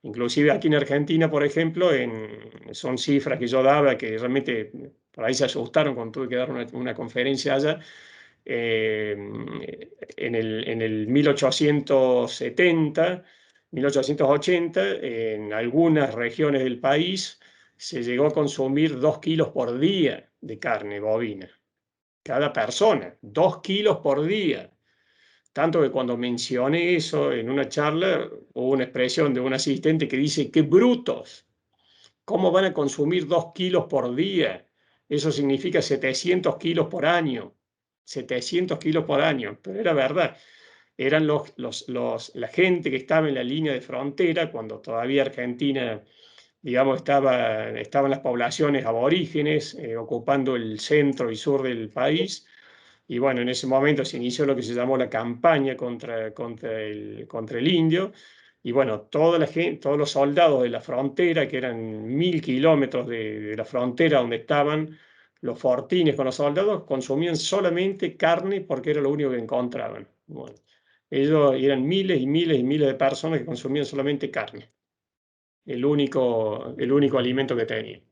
Inclusive aquí en Argentina, por ejemplo, son cifras que yo daba que realmente por ahí se asustaron cuando tuve que dar una conferencia allá. En el 1870, 1880, en algunas regiones del país se llegó a consumir 2 kilos por día de carne bovina. Cada persona, 2 kilos por día. Tanto que cuando mencioné eso en una charla, hubo una expresión de un asistente que dice, ¡qué brutos! ¿Cómo van a consumir 2 kilos por día? Eso significa 700 kilos por año. 700 kilos por año. Pero era verdad. Eran la gente que estaba en la línea de frontera, cuando todavía Argentina, digamos, estaban las poblaciones aborígenes ocupando el centro y sur del país. Y bueno, en ese momento se inició lo que se llamó la campaña contra el indio. Y bueno, todos los soldados de la frontera, que eran 1000 kilómetros de la frontera donde estaban los fortines con los soldados, consumían solamente carne porque era lo único que encontraban. Bueno, ellos eran miles y miles y miles de personas que consumían solamente carne. El único alimento que tenían.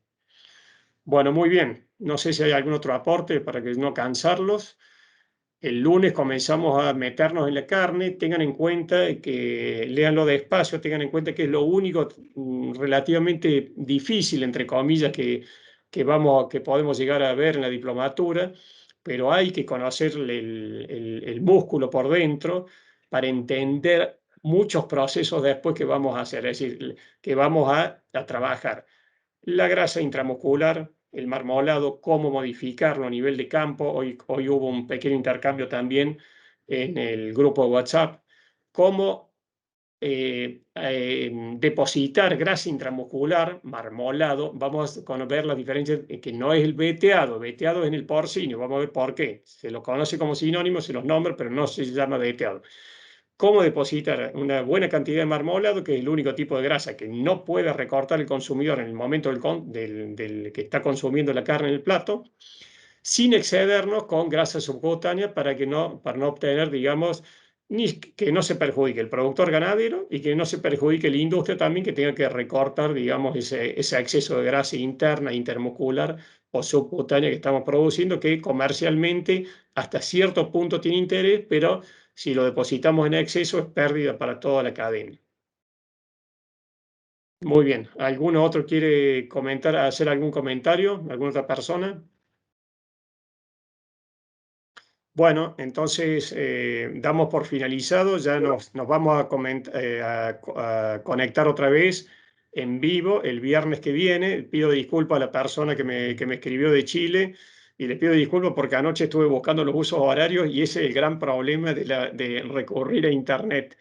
Bueno, muy bien. No sé si hay algún otro aporte para que no cansarlos. El lunes comenzamos a meternos en la carne. Tengan en cuenta que, léanlo despacio, tengan en cuenta que es lo único relativamente difícil, entre comillas, que podemos llegar a ver en la diplomatura, pero hay que conocer el músculo por dentro para entender muchos procesos después que vamos a hacer, es decir, que vamos a trabajar. La grasa intramuscular, el marmolado, cómo modificarlo a nivel de campo. Hoy hubo un pequeño intercambio también en el grupo de WhatsApp. Cómo depositar grasa intramuscular, marmolado. Vamos a ver la diferencia, que no es el veteado. Veteado es en el porcino. Vamos a ver por qué. Se lo conoce como sinónimo, se los nombra, pero no se llama veteado. cómo depositar una buena cantidad de marmolado, que es el único tipo de grasa que no puede recortar el consumidor en el momento del que está consumiendo la carne en el plato, sin excedernos con grasa subcutánea para no obtener, digamos, ni que no se perjudique el productor ganadero y que no se perjudique la industria también, que tenga que recortar, digamos, ese exceso de grasa interna, intermuscular o subcutánea que estamos produciendo, que comercialmente hasta cierto punto tiene interés, pero si lo depositamos en exceso es pérdida para toda la cadena. Muy bien. ¿Alguno otro quiere comentar, hacer algún comentario? ¿Alguna otra persona? Bueno, entonces damos por finalizado, ya nos vamos a conectar otra vez en vivo el viernes que viene. Pido disculpas a la persona que me escribió de Chile y le pido disculpas porque anoche estuve buscando los usos horarios y ese es el gran problema de recurrir a Internet.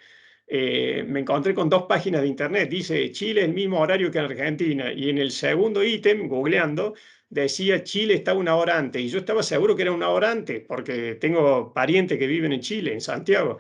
Me encontré con 2 páginas de Internet, dice Chile el mismo horario que en Argentina y en el segundo ítem, googleando, decía Chile está 1 hora antes, y yo estaba seguro que era 1 hora antes, porque tengo parientes que viven en Chile, en Santiago,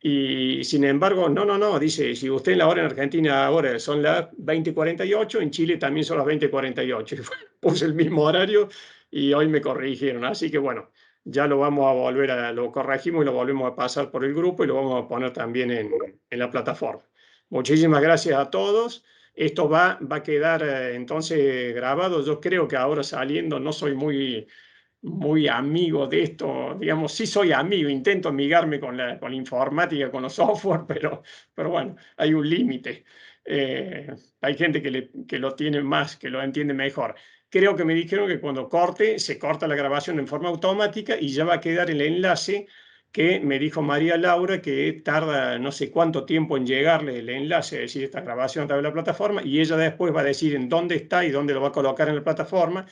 y sin embargo, no, dice, si usted en la hora en Argentina ahora son las 20:48, en Chile también son las 20:48, puse el mismo horario y hoy me corrigieron, así que bueno, ya lo vamos a lo corregimos y lo volvemos a pasar por el grupo y lo vamos a poner también en la plataforma. Muchísimas gracias a todos. Esto va a quedar entonces grabado. Yo creo que ahora saliendo no soy muy amigo de esto, digamos, sí soy amigo, intento amigarme con la informática, con los software, pero bueno, hay un límite. Hay gente que lo tiene más, que lo entiende mejor. Creo que me dijeron que cuando se corta la grabación en forma automática y ya va a quedar el enlace que me dijo María Laura, que tarda no sé cuánto tiempo en llegarle el enlace, es decir, esta grabación a través de la plataforma, y ella después va a decir en dónde está y dónde lo va a colocar en la plataforma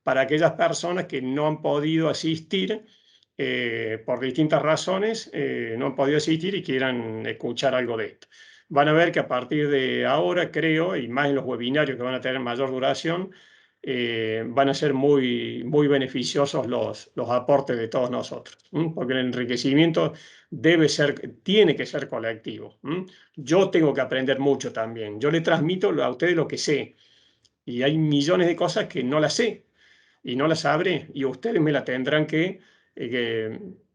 para aquellas personas que no han podido asistir por distintas razones, no han podido asistir y quieran escuchar algo de esto. Van a ver que a partir de ahora, creo, y más en los webinarios que van a tener mayor duración, van a ser muy beneficiosos los aportes de todos nosotros, porque el enriquecimiento tiene que ser colectivo. Yo tengo que aprender mucho también. Yo le transmito a ustedes lo que sé y hay millones de cosas que no las sé y no las sabré y ustedes me las tendrán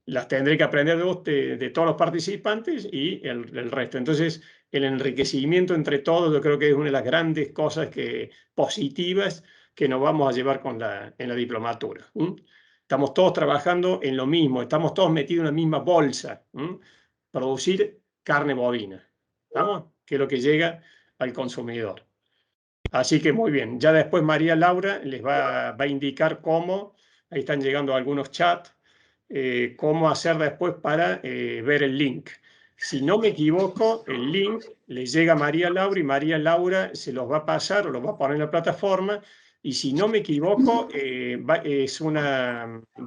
las tendré que aprender de todos los participantes y el resto. Entonces, el enriquecimiento entre todos yo creo que es una de las grandes cosas positivas que nos vamos a llevar en la diplomatura. Estamos todos trabajando en lo mismo, estamos todos metidos en la misma bolsa, producir carne bovina, ¿vamos? Que es lo que llega al consumidor. Así que muy bien, ya después María Laura les va a indicar cómo, ahí están llegando algunos chats, cómo hacer después para ver el link. Si no me equivoco, el link les llega a María Laura y María Laura se los va a pasar o los va a poner en la plataforma. Y si no me equivoco, va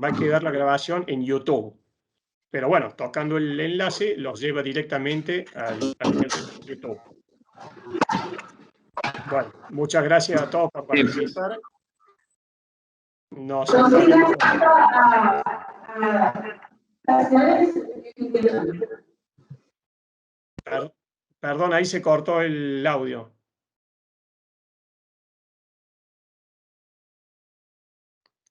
a quedar la grabación en YouTube. Pero bueno, tocando el enlace, los lleva directamente al YouTube. Bueno, muchas gracias a todos por participar. Perdón, ahí se cortó el audio.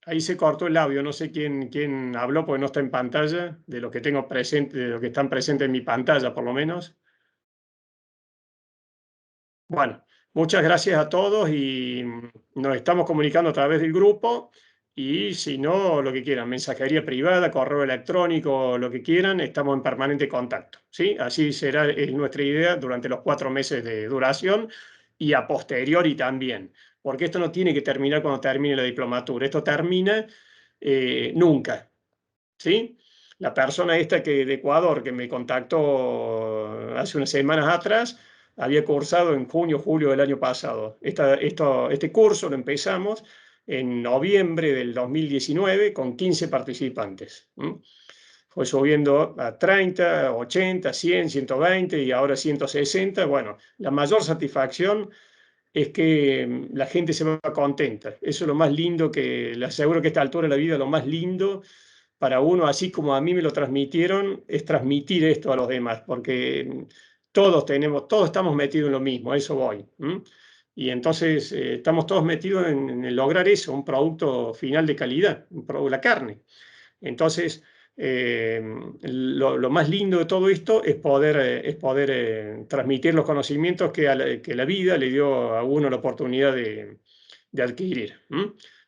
Ahí se cortó el audio, no sé quién habló porque no está en pantalla, de lo que tengo presente, de lo que están presentes en mi pantalla por lo menos. Bueno, muchas gracias a todos y nos estamos comunicando a través del grupo y si no, lo que quieran, mensajería privada, correo electrónico, lo que quieran, estamos en permanente contacto, ¿sí? Así será nuestra idea durante los 4 meses de duración y a posteriori también, porque esto no tiene que terminar cuando termine la diplomatura, esto termina nunca, ¿sí? La persona esta de Ecuador que me contactó hace unas semanas atrás, había cursado en junio, julio del año pasado. Este curso lo empezamos en noviembre del 2019 con 15 participantes. Fue subiendo a 30, 80, 100, 120 y ahora 160. Bueno, la mayor satisfacción es que la gente se va contenta. Eso es lo más lindo, les aseguro que a esta altura de la vida lo más lindo para uno, así como a mí me lo transmitieron, es transmitir esto a los demás, porque todos estamos metidos en lo mismo, a eso voy. Y entonces estamos todos metidos en lograr eso, un producto final de calidad, la carne. Entonces, lo más lindo de todo esto es poder transmitir los conocimientos que la vida le dio a uno la oportunidad de adquirir.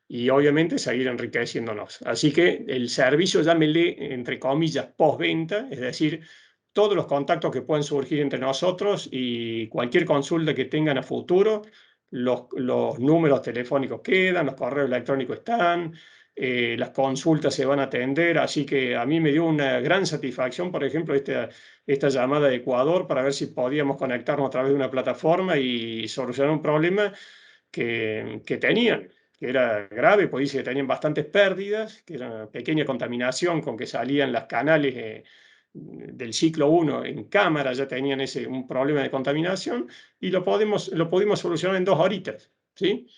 Y obviamente seguir enriqueciéndonos. Así que el servicio, llámele, entre comillas, postventa, es decir, todos los contactos que puedan surgir entre nosotros y cualquier consulta que tengan a futuro, los números telefónicos quedan, los correos electrónicos están, las consultas se van a atender, así que a mí me dio una gran satisfacción, por ejemplo, esta llamada de Ecuador para ver si podíamos conectarnos a través de una plataforma y solucionar un problema que tenían, que era grave, pues dice que tenían bastantes pérdidas, que era una pequeña contaminación con que salían las canales del ciclo 1 en cámara, ya tenían un problema de contaminación y lo pudimos solucionar en 2 horitas, ¿sí?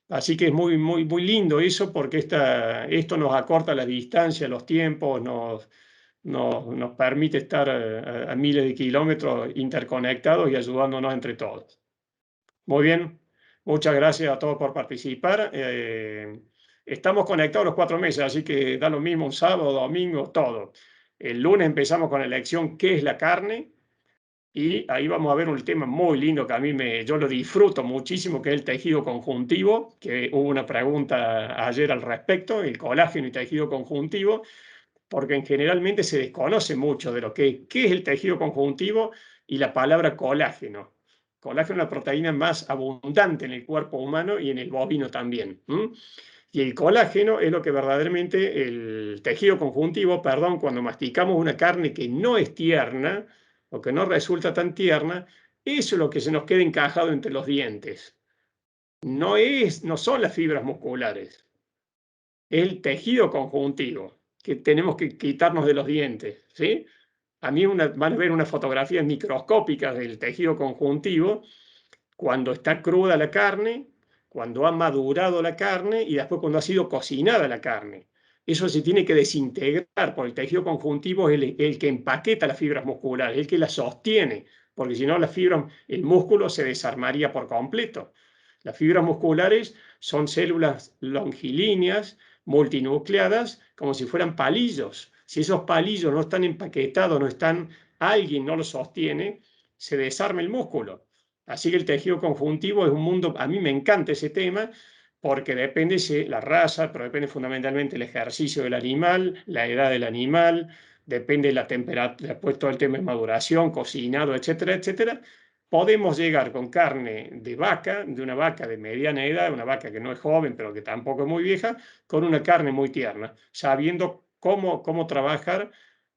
Así que es muy, muy, muy lindo eso porque esto nos acorta la distancia, los tiempos, nos permite estar a miles de kilómetros interconectados y ayudándonos entre todos. Muy bien, muchas gracias a todos por participar. Estamos conectados los 4 meses, así que da lo mismo un sábado, domingo, todo. El lunes empezamos con la lección ¿qué es la carne? Y ahí vamos a ver un tema muy lindo que a mí yo lo disfruto muchísimo, que es el tejido conjuntivo, que hubo una pregunta ayer al respecto, el colágeno y tejido conjuntivo, porque generalmente se desconoce mucho de qué es el tejido conjuntivo y la palabra colágeno. Colágeno es la proteína más abundante en el cuerpo humano y en el bovino también. Y el colágeno es lo que verdaderamente el tejido conjuntivo, perdón, cuando masticamos una carne que no es tierna o que no resulta tan tierna, eso es lo que se nos queda encajado entre los dientes. No son las fibras musculares, es el tejido conjuntivo que tenemos que quitarnos de los dientes, ¿sí? A mí van a ver unas fotografías microscópicas del tejido conjuntivo cuando está cruda la carne, cuando ha madurado la carne y después cuando ha sido cocinada la carne. Eso se tiene que desintegrar, porque el tejido conjuntivo es el que empaqueta las fibras musculares, el que las sostiene, porque si no el músculo se desarmaría por completo. Las fibras musculares son células longilíneas, multinucleadas, como si fueran palillos. Si esos palillos no están empaquetados, alguien no los sostiene, se desarma el músculo. Así que el tejido conjuntivo es un mundo, a mí me encanta ese tema, porque depende la raza, pero depende fundamentalmente el ejercicio del animal, la edad del animal, depende la temperatura, después todo el tema de maduración, cocinado, etcétera, etcétera. Podemos llegar con carne de una vaca de mediana edad, una vaca que no es joven, pero que tampoco es muy vieja, con una carne muy tierna, sabiendo cómo trabajar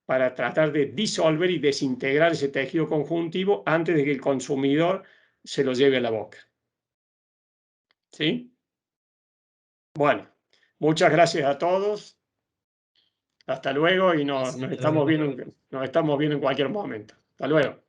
para tratar de disolver y desintegrar ese tejido conjuntivo antes de que el consumidor se lo lleve a la boca. ¿Sí? Bueno, muchas gracias a todos. Hasta luego y nos estamos viendo en cualquier momento. Hasta luego.